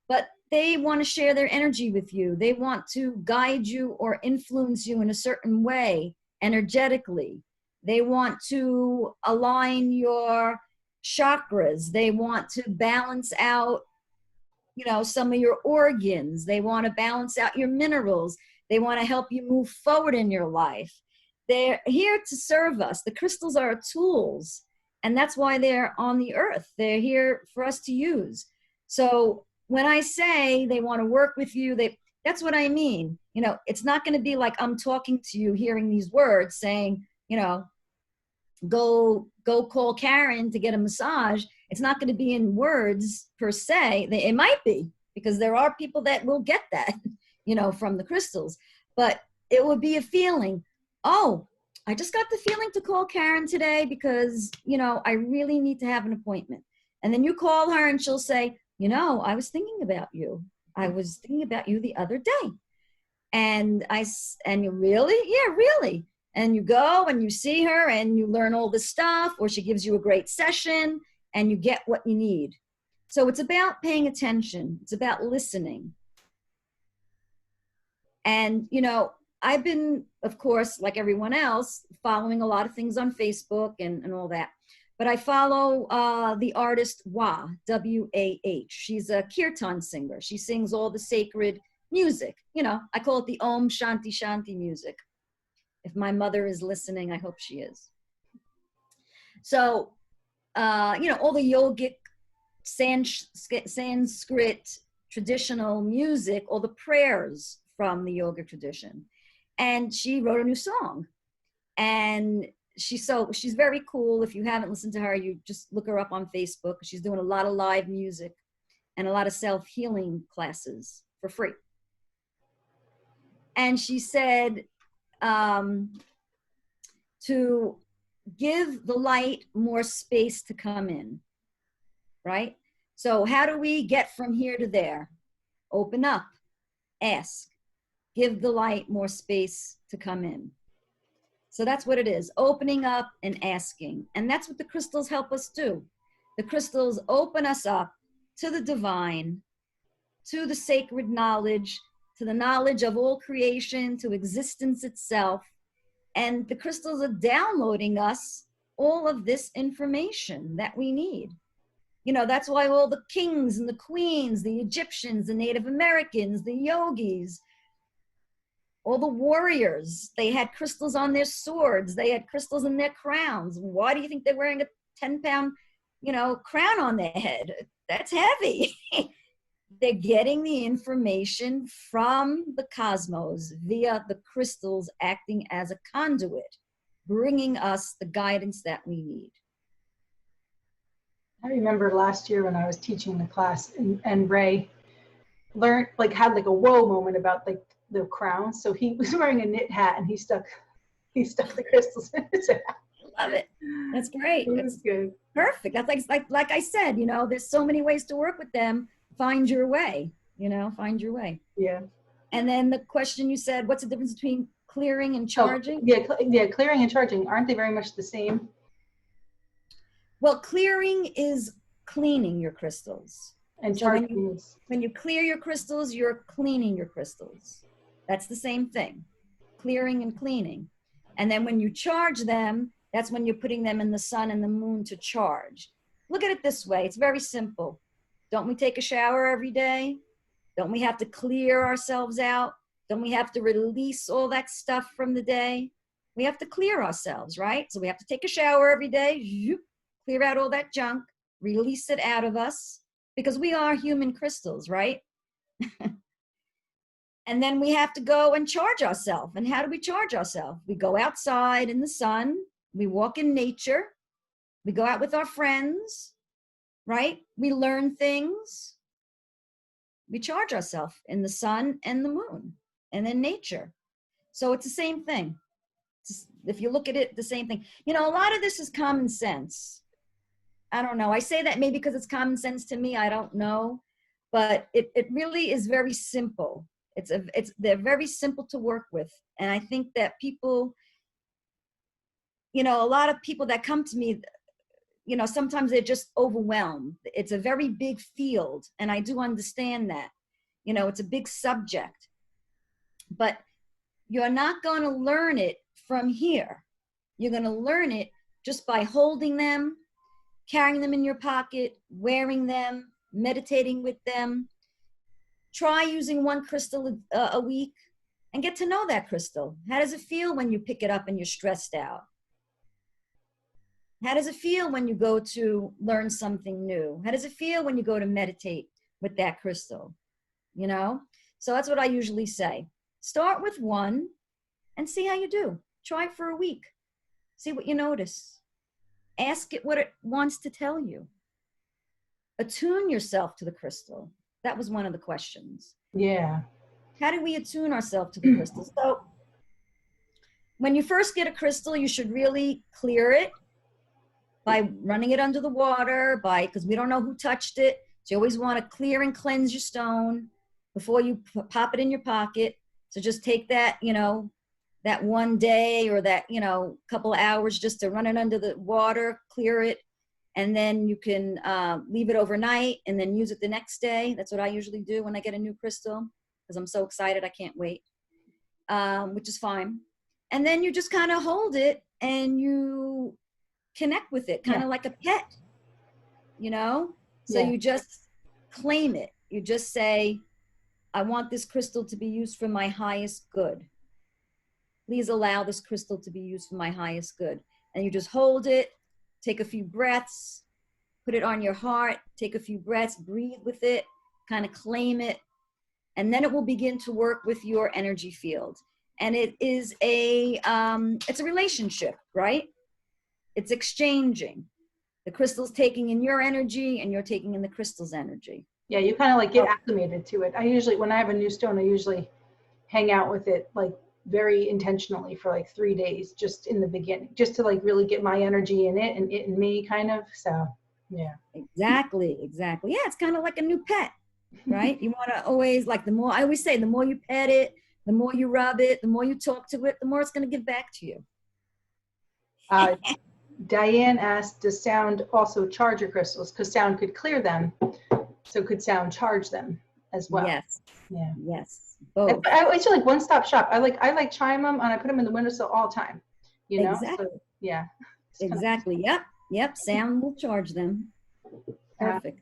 but they want to share their energy with you. They want to guide you or influence you in a certain way energetically. They want to align your chakras. They want to balance out, some of your organs. They want to balance out your minerals. They want to help you move forward in your life. They're here to serve us. The crystals are tools, and that's why they're on the earth. They're here for us to use. So when I say they want to work with you, that's what I mean. It's not going to be like I'm talking to you, hearing these words saying, go call Karen to get a massage. It's not going to be in words per se. It might be, because there are people that will get that, from the crystals. But it would be a feeling. Oh, I just got the feeling to call Karen today because, I really need to have an appointment. And then you call her and she'll say, I was thinking about you. I was thinking about you the other day. And and you really? Yeah, really. And you go and you see her and you learn all this stuff, or she gives you a great session and you get what you need. So it's about paying attention. It's about listening. And, I've been, of course, like everyone else, following a lot of things on Facebook and all that. But I follow the artist Wah, W-A-H. She's a kirtan singer. She sings all the sacred music. I call it the Om Shanti Shanti music. If my mother is listening, I hope she is. So, all the yogic Sanskrit traditional music, all the prayers from the yoga tradition. And she wrote a new song. And she's very cool. If you haven't listened to her, you just look her up on Facebook. She's doing a lot of live music and a lot of self-healing classes for free. And she said to give the light more space to come in, right? So how do we get from here to there? Open up, ask, give the light more space to come in. So that's what it is, opening up and asking. And that's what the crystals help us do. The crystals open us up to the divine, to the sacred knowledge, to the knowledge of all creation, to existence itself. And the crystals are downloading us all of this information that we need. That's why all the kings and the queens, the Egyptians, the Native Americans, the yogis, all the warriors, they had crystals on their swords. They had crystals in their crowns. Why do you think they're wearing a 10-pound, crown on their head? That's heavy. They're getting the information from the cosmos via the crystals acting as a conduit, bringing us the guidance that we need. I remember last year when I was teaching the class and Ray had a whoa moment about the crown. So he was wearing a knit hat and he stuck the crystals in his hat. Love it. That's great. That's good. Perfect. That's like I said, there's so many ways to work with them. Find your way, find your way. Yeah. And then the question you said, what's the difference between clearing and charging? Yeah, clearing and charging. Aren't they very much the same? Well, clearing is cleaning your crystals. And so charging when you clear your crystals, you're cleaning your crystals. That's the same thing, clearing and cleaning. And then when you charge them, that's when you're putting them in the sun and the moon to charge. Look at it this way. It's very simple. Don't we take a shower every day? Don't we have to clear ourselves out? Don't we have to release all that stuff from the day? We have to clear ourselves, right? So we have to take a shower every day, clear out all that junk, release it out of us, because we are human crystals, right? And then we have to go and charge ourselves. And how do we charge ourselves? We go outside in the sun, we walk in nature, we go out with our friends, right? We learn things. We charge ourselves in the sun and the moon and in nature. So it's the same thing. If you look at it, the same thing. A lot of this is common sense. I don't know. I say that maybe because it's common sense to me. I don't know. But it really is very simple. They're very simple to work with. And I think that people, a lot of people that come to me, sometimes they're just overwhelmed. It's a very big field. And I do understand that. It's a big subject. But you're not going to learn it from here. You're going to learn it just by holding them, carrying them in your pocket, wearing them, meditating with them. Try using one crystal a week and get to know that crystal. How does it feel when you pick it up and you're stressed out? How does it feel when you go to learn something new? How does it feel when you go to meditate with that crystal? So that's what I usually say. Start with one and see how you do. Try it for a week. See what you notice. Ask it what it wants to tell you. Attune yourself to the crystal. That was one of the questions. Yeah. How do we attune ourselves to the crystal? So when you first get a crystal, you should really clear it by running it under the water, because we don't know who touched it. So you always want to clear and cleanse your stone before you pop it in your pocket. So just take that, that one day or that, couple of hours just to run it under the water, clear it, and then you can leave it overnight and then use it the next day. That's what I usually do when I get a new crystal, because I'm so excited, I can't wait, which is fine. And then you just kind of hold it and you connect with it, kind of like a pet, So you just claim it. You just say, I want this crystal to be used for my highest good. Please allow this crystal to be used for my highest good. And you just hold it, take a few breaths, put it on your heart, take a few breaths, breathe with it, kind of claim it, and then it will begin to work with your energy field. And it is it's a relationship, right? It's exchanging. The crystal's taking in your energy and you're taking in the crystal's energy. Yeah, you kind of like get acclimated to it. I usually, when I have a new stone, I usually hang out with it like very intentionally for like 3 days, just in the beginning, just to like really get my energy in it and it in me kind of. So, yeah. Exactly. Yeah, it's kind of like a new pet, right? You want to always, like, I always say, the more you pet it, the more you rub it, the more you talk to it, the more it's going to give back to you. Diane asked, does sound also charge your crystals? Because sound could clear them. So could sound charge them as well? Yes. Yeah. Yes. Both. I like one-stop shop. I like chime them and I put them in the windowsill all the time. Exactly. So, yeah. Exactly. Yep. Sound will charge them. Perfect.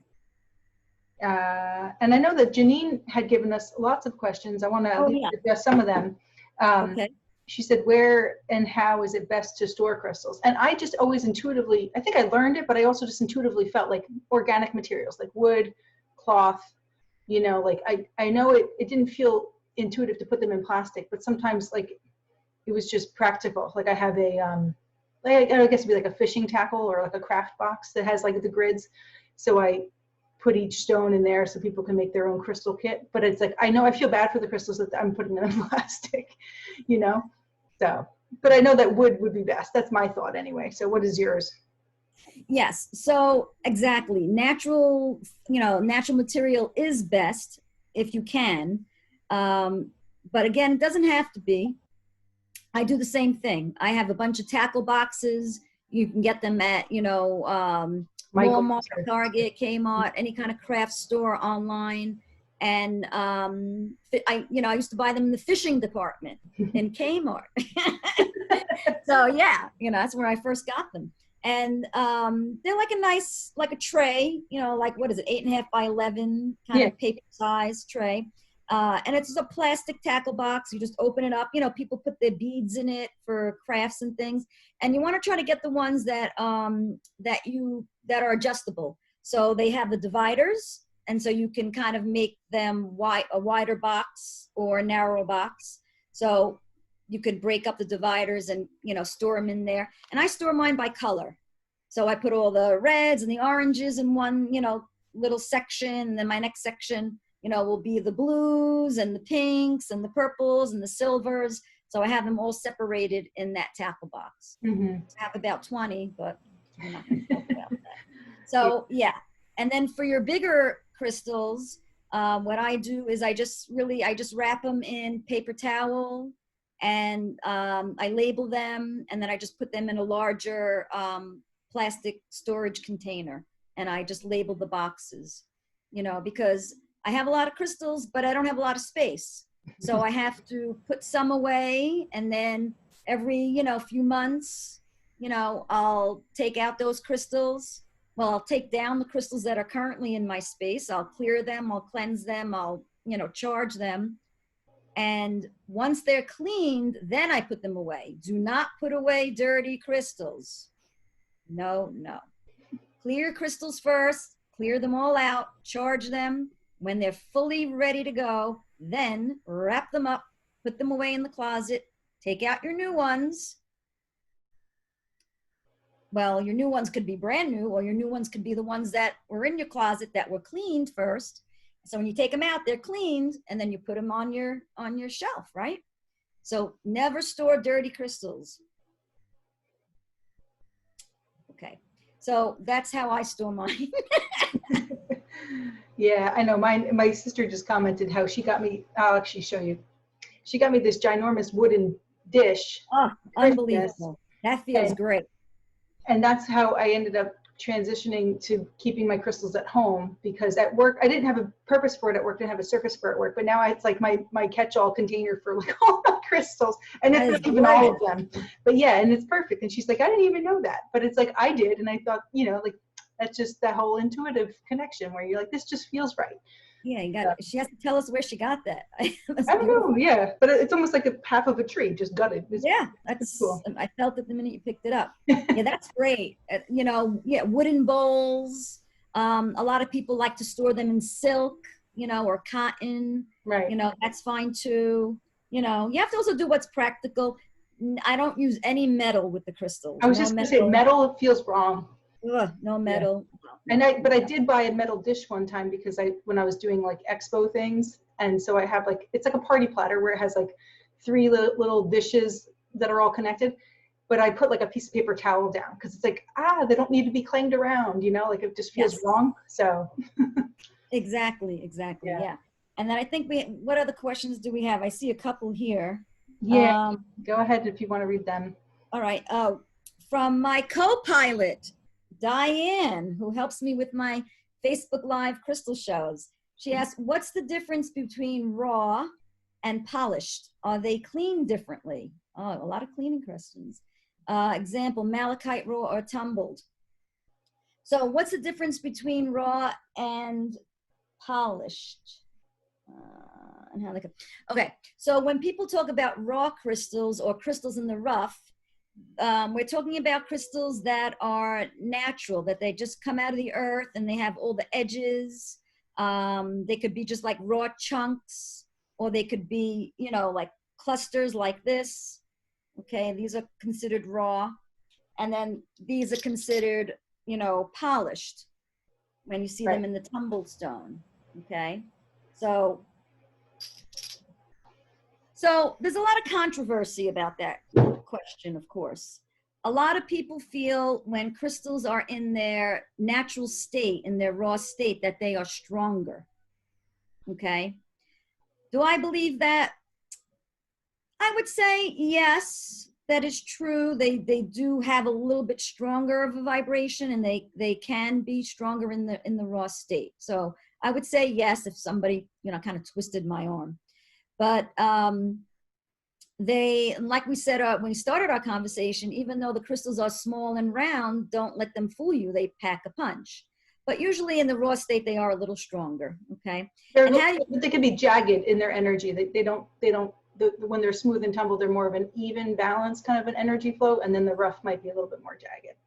And I know that Janine had given us lots of questions. I want to address some of them. Okay. She said, where and how is it best to store crystals? And I just always intuitively, I think I learned it, but I also just intuitively felt like organic materials, like wood, cloth, like I know it didn't feel intuitive to put them in plastic, but sometimes like it was just practical. Like I have I guess it'd be like a fishing tackle or like a craft box that has like the grids. So I put each stone in there so people can make their own crystal kit. But it's like, I feel bad for the crystals that I'm putting them in plastic, So, but I know that wood would be best. That's my thought anyway. So what is yours? Yes. So exactly. Natural material is best if you can. But again, it doesn't have to be. I do the same thing. I have a bunch of tackle boxes. You can get them at, Walmart, Target, Kmart, any kind of craft store online. And I used to buy them in the fishing department in Kmart. So yeah, that's where I first got them. And they're like a nice, like a tray, like, what is it, 8.5 by 11 kind of paper size tray. And it's a plastic tackle box. You just open it up. People put their beads in it for crafts and things. And you want to try to get the ones that are adjustable. So they have the dividers. And so you can kind of make them a wider box or a narrow box. So you could break up the dividers and, store them in there. And I store mine by color. So I put all the reds and the oranges in one, little section. And then my next section, will be the blues and the pinks and the purples and the silvers. So I have them all separated in that tackle box. Mm-hmm. I have about 20, but we're not going to talk about that. So yeah. And then for your bigger crystals, what I do is I just wrap them in paper towel and I label them, and then I just put them in a larger plastic storage container, and I just label the boxes, because I have a lot of crystals, but I don't have a lot of space. So I have to put some away, and then every, few months, I'll take out those crystals. Well, I'll take down the crystals that are currently in my space. I'll clear them, I'll cleanse them, I'll, charge them. And once they're cleaned, then I put them away. Do not put away dirty crystals. No. Clear crystals first, clear them all out, charge them. When they're fully ready to go, then wrap them up, put them away in the closet, take out your new ones. Well, your new ones could be brand new, or your new ones could be the ones that were in your closet that were cleaned first. So when you take them out, they're cleaned, and then you put them on your shelf, right? So never store dirty crystals. Okay, so that's how I store mine. Yeah, I know. My sister just commented how she got me. I'll actually show you. she got me this ginormous wooden dish. Oh, Christmas. unbelievable. That feels great. And that's how I ended up transitioning to keeping my crystals at home, because at work I didn't have a purpose for it at work, didn't have a surface for it at work, but now it's like my catch-all container for like all my crystals, and it's not even all of them, but yeah, and it's perfect. And she's like, I didn't even know that, but it's like I did, and I thought, like that's just that whole intuitive connection where you're like, this just feels right. Yeah, you got. She has to tell us where she got that. I don't know, yeah, but it's almost like a half of a tree just gutted. That's cool. I felt it the minute you picked it up. Yeah, that's great. Wooden bowls. A lot of people like to store them in silk, or cotton. Right. That's fine too. You have to also do what's practical. I don't use any metal with the crystals. I was just gonna say metal feels wrong. Ugh, no metal. Yeah. But I did buy a metal dish one time because when I was doing like expo things, and so I have it's like a party platter where it has like 3 little dishes that are all connected, but I put like a piece of paper towel down because it's like, they don't need to be clanged around, like it just feels wrong. So exactly. Yeah. And then I think what other questions do we have? I see a couple here. Yeah, go ahead if you want to read them. All right. From my co-pilot, Diane, who helps me with my Facebook Live crystal shows. She asked, what's the difference between raw and polished? Are they cleaned differently? Oh, a lot of cleaning questions. Example, malachite raw or tumbled. So what's the difference between raw and polished? And how they come. Okay, so when people talk about raw crystals or crystals in the rough, we're talking about crystals that are natural, that they just come out of the earth and they have all the edges. They could be just like raw chunks, or they could be, like clusters like this. Okay, these are considered raw. And then these are considered, polished when you see them in the tumbled stone. Okay, so there's a lot of controversy about that question, of course. A lot of people feel when crystals are in their natural state, in their raw state, that they are stronger. Okay. Do I believe that? I would say yes, that is true. They do have a little bit stronger of a vibration, and they can be stronger in the raw state. So I would say yes if somebody, kind of twisted my arm. But they, like we said when we started our conversation, even though the crystals are small and round, don't let them fool you. They pack a punch. But usually in the raw state, they are a little stronger. Okay. They can be jagged in their energy. They don't. When they're smooth and tumbled, they're more of an even balance kind of an energy flow, and then the rough might be a little bit more jagged.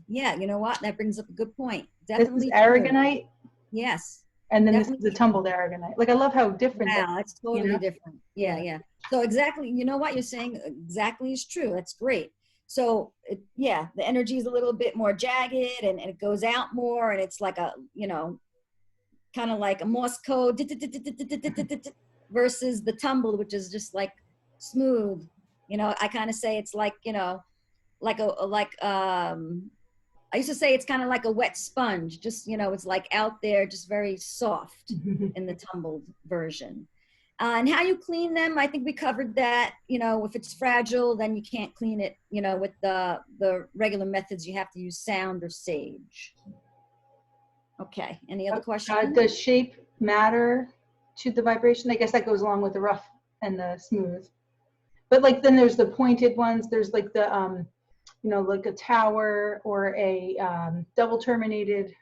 Yeah, you know what? That brings up a good point. Definitely. This is aragonite. Yes. And then this is the tumbled aragonite. Like, I love how different. Wow, it's totally different. Yeah. So exactly, what you're saying exactly is true. That's great. So the energy is a little bit more jagged, and it goes out more, and it's like a, kind of like a Morse code versus the tumbled, which is just like smooth. I kind of say it's like, I used to say it's kind of like a wet sponge, just, it's like out there, just very soft in the tumbled version. And how you clean them, I think we covered that. If it's fragile, then you can't clean it, with the regular methods. You have to use sound or sage. Okay, any other questions? Does shape matter to the vibration? I guess that goes along with the rough and the smooth. But like, then there's the pointed ones. There's like the, like a tower or a double terminated.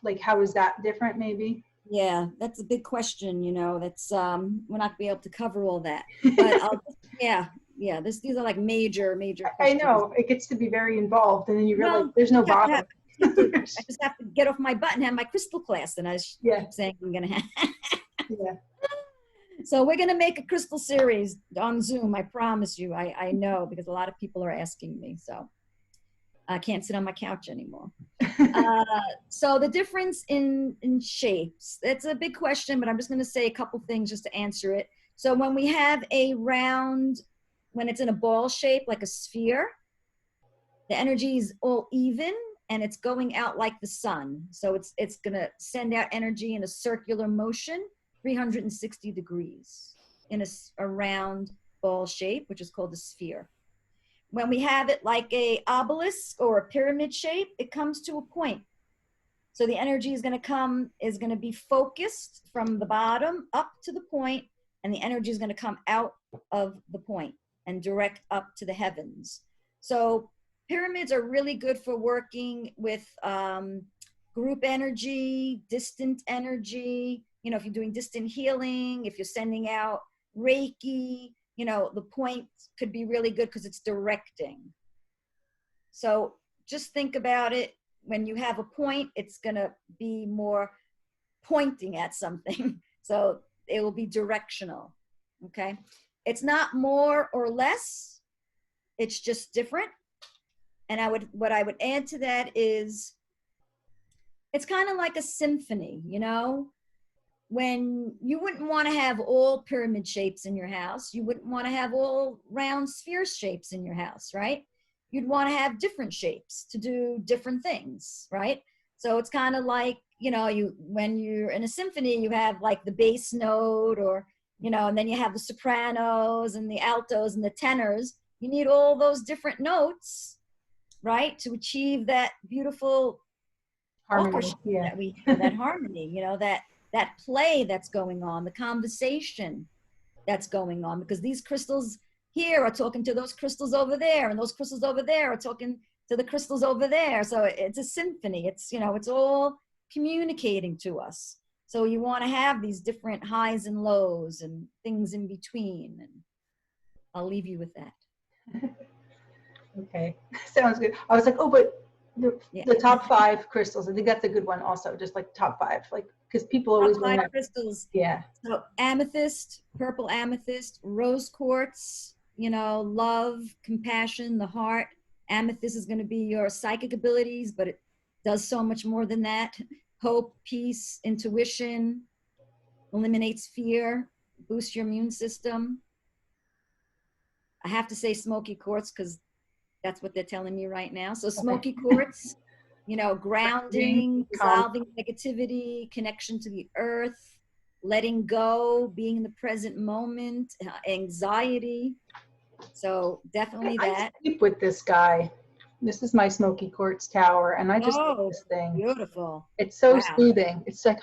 Like, how is that different maybe? Yeah, that's a big question, that's, we're not gonna be able to cover all that. But these are like major questions. I know, it gets to be very involved, and then you realize there's no bottom. I just have to get off my butt and have my crystal class, and I was saying I'm gonna have. Yeah. So we're gonna make a crystal series on Zoom. I promise you. I know, because a lot of people are asking me. So I can't sit on my couch anymore. So the difference in shapes, that's a big question, but I'm just gonna say a couple things just to answer it. So when we have a round, when it's in a ball shape, like a sphere, the energy is all even, and it's going out like the sun. So it's gonna send out energy in a circular motion, 360 degrees. in a round ball shape, which is called a sphere. When we have it like a obelisk or a pyramid shape, it comes to a point. So the energy is going to be focused from the bottom up to the point, and the energy is going to come out of the point and direct up to the heavens. So pyramids are really good for working with group energy, distant energy. You know, if you're doing distant healing, if you're sending out Reiki, you know, the point could be really good because it's directing. So just think about it. When you have a point, it's going to be more pointing at something. So it will be directional. Okay. It's not more or less. It's just different. And what I would add to that is it's kind of like a symphony, you know, when you wouldn't want to have all pyramid shapes in your house. You wouldn't want to have all round sphere shapes in your house, right? You'd want to have different shapes to do different things, right? So it's kind of like, you know, when you're in a symphony, you have like the bass note, or, you know, and then you have the sopranos and the altos and the tenors. You need all those different notes, right, to achieve that beautiful Harmony, yeah. that we hear, that harmony, you know, that play that's going on, the conversation that's going on, because these crystals here are talking to those crystals over there, and those crystals over there are talking to the crystals over there. So it's a symphony. It's, you know, it's all communicating to us. So you want to have these different highs and lows and things in between. And I'll leave you with that. Okay, sounds good. I was like, oh, but the top 5 crystals, I think that's a good one also, just like top 5, like, because people always want to crystals. Yeah. So amethyst, purple amethyst, rose quartz, you know, love, compassion, the heart. Amethyst is going to be your psychic abilities, but it does so much more than that. Hope, peace, intuition, eliminates fear, boosts your immune system. I have to say smoky quartz because that's what they're telling me right now. So smoky quartz, you know, grounding, dissolving negativity, connection to the earth, letting go, being in the present moment, anxiety. So definitely that. I sleep with this guy. This is my smoky quartz tower, and I just love this thing. Beautiful. It's so soothing. It's like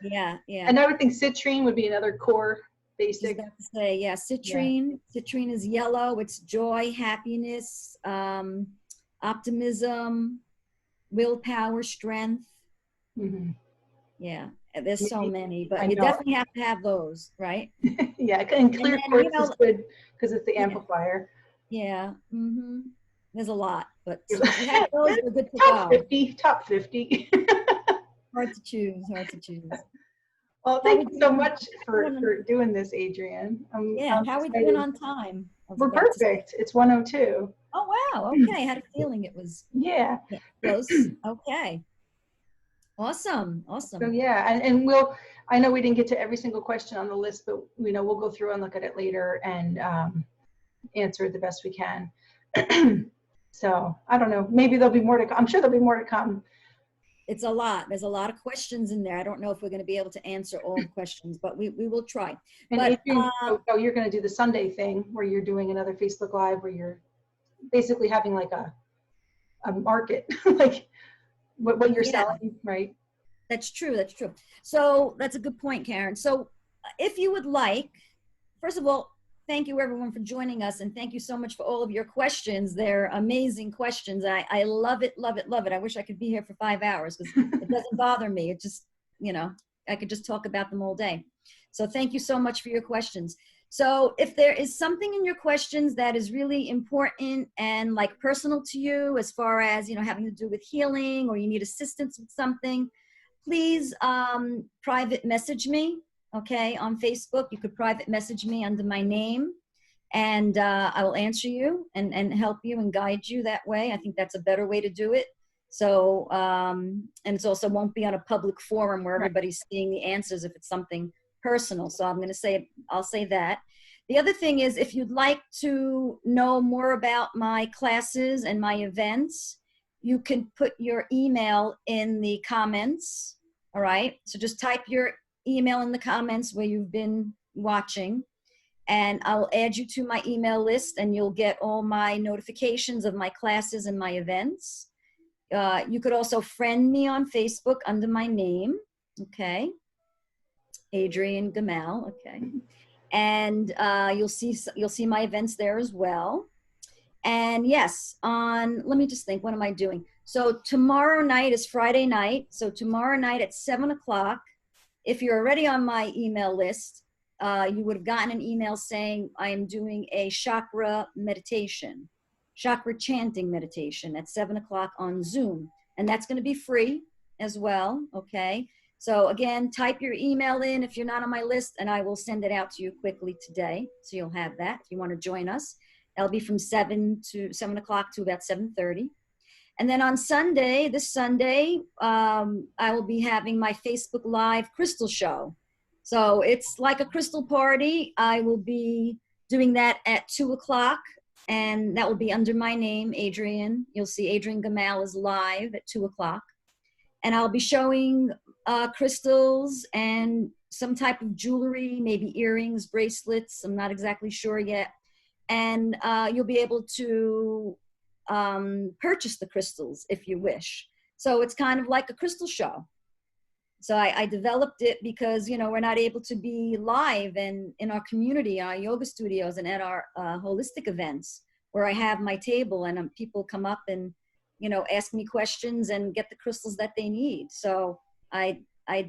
yeah. And I would think citrine would be another core basic. I was about to say, yeah, citrine. Yeah. Citrine is yellow. It's joy, happiness, optimism, willpower, strength. Mm-hmm. Yeah, there's so many, but you definitely have to have those, right? Yeah, and clear quartz is good because it's the amplifier. Yeah. Mm-hmm. There's a lot, but if you have those, you're good to go. Top 50. Hard to choose. Well, thank you so much for doing this, Adrienne. How are we doing on time? We're perfect. It's 1:02. Oh, wow. Okay. I had a feeling it was close. Okay. Awesome. So yeah, and I know we didn't get to every single question on the list, but you know, we'll go through and look at it later and answer it the best we can. So I don't know, maybe there'll be more to come. I'm sure there'll be more to come. It's a lot. There's a lot of questions in there. I don't know if we're going to be able to answer all the questions, but we will try. And but, you're going to do the Sunday thing where you're doing another Facebook Live where you're basically having like a market, like what you're selling, right? That's true. So that's a good point, Karen. So if you would like, first of all, thank you everyone for joining us, and thank you so much for all of your questions. They're amazing questions. I love it. I wish I could be here for 5 hours because it doesn't bother me. It just, you know, I could just talk about them all day. So thank you so much for your questions. So if there is something in your questions that is really important and like personal to you, as far as, you know, having to do with healing, or you need assistance with something, please private message me. Okay, on Facebook, you could private message me under my name, and I will answer you and help you and guide you that way. I think that's a better way to do it. So, and it's also won't be on a public forum where everybody's seeing the answers if it's something personal. So I'll say that. The other thing is, if you'd like to know more about my classes and my events, you can put your email in the comments. All right, so just type your email in the comments where you've been watching, and I'll add you to my email list, and you'll get all my notifications of my classes and my events. You could also friend me on Facebook under my name, okay? Adrienne Gammal, okay? And you'll see my events there as well. And yes, let me just think, what am I doing? So tomorrow night is Friday night. So tomorrow night at 7 o'clock, if you're already on my email list, you would have gotten an email saying I am doing a chakra meditation, chakra chanting meditation at 7 o'clock on Zoom. And that's going to be free as well, okay? So again, type your email in if you're not on my list, and I will send it out to you quickly today. So you'll have that if you want to join us. That'll be from 7 o'clock to about 7:30. And then on Sunday, this Sunday, I will be having my Facebook Live crystal show. So it's like a crystal party. I will be doing that at 2 o'clock, and that will be under my name, Adrienne. You'll see Adrienne Gammal is live at 2 o'clock. And I'll be showing crystals and some type of jewelry, maybe earrings, bracelets. I'm not exactly sure yet. And you'll be able to purchase the crystals if you wish. So it's kind of like a crystal show. So I developed it because, you know, we're not able to be live and in our community, our yoga studios, and at our holistic events where I have my table and people come up and, you know, ask me questions and get the crystals that they need. So I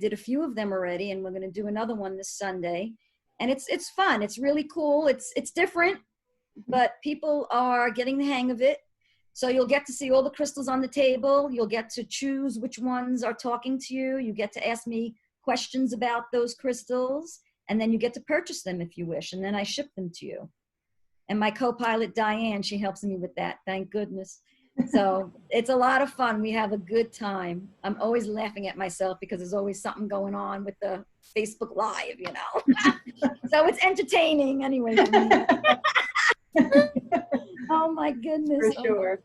did a few of them already, and we're going to do another one this Sunday. And it's fun. It's really cool. It's different, but people are getting the hang of it. So you'll get to see all the crystals on the table. You'll get to choose which ones are talking to you. You get to ask me questions about those crystals, and then you get to purchase them if you wish. And then I ship them to you. And my co-pilot, Diane, she helps me with that. Thank goodness. So it's a lot of fun. We have a good time. I'm always laughing at myself because there's always something going on with the Facebook Live, you know. So it's entertaining anyway for me. Oh my goodness. For sure.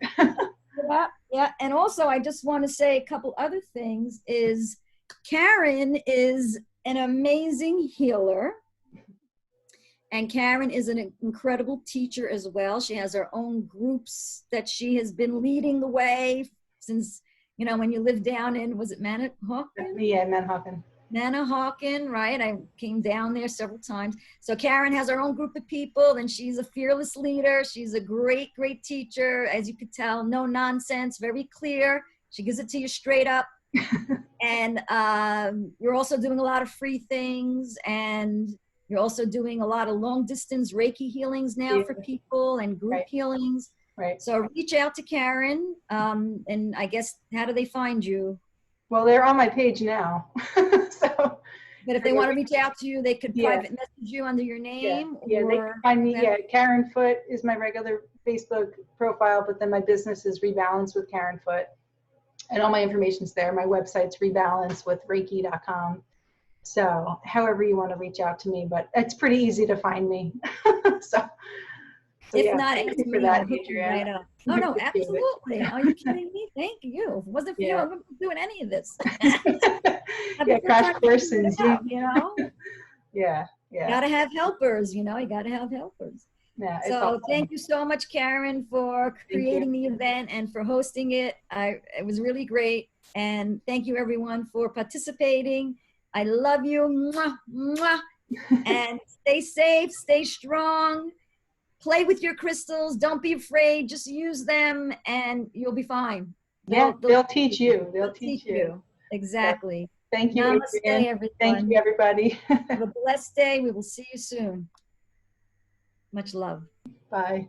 Yeah. And also I just want to say a couple other things is Karen is an amazing healer. And Karen is an incredible teacher as well. She has her own groups that she has been leading the way since, you know, when you lived down in, was it Manahawkin? Yeah, Manahawkin. Manahawkin, right? I came down there several times. So Karen has her own group of people, and she's a fearless leader. She's a great, great teacher. As you could tell, no nonsense, very clear. She gives it to you straight up. And you're also doing a lot of free things, and you're also doing a lot of long distance Reiki healings now for people and group healings. Right. So reach out to Karen. And I guess, how do they find you? Well, they're on my page now. So, but if they want to reach out to you, they could private message you under your name. Yeah, they can find me. Yeah, Karen Foot is my regular Facebook profile, but then my business is Rebalance with Karen Foot. And all my information's there. My website's rebalancewithreiki.com. So however you want to reach out to me, but it's pretty easy to find me. so if not, ask me, that, I'll hook you right up. Oh, no, absolutely. Are you kidding me? Thank you. If it wasn't for you, I wouldn't be doing any of this. Crash course and Zoom. You know? Yeah. You gotta have helpers, you know, you gotta have helpers. Yeah, so awesome. Thank you so much, Karen, for creating the event and for hosting it. It was really great. And thank you everyone for participating. I love you. Mwah, mwah. And stay safe, stay strong. Play with your crystals. Don't be afraid. Just use them and you'll be fine. They'll teach you. They'll teach you. Exactly. So, thank you, Namaste, Adrienne. everyone. Thank you, everybody. Have a blessed day. We will see you soon. Much love. Bye.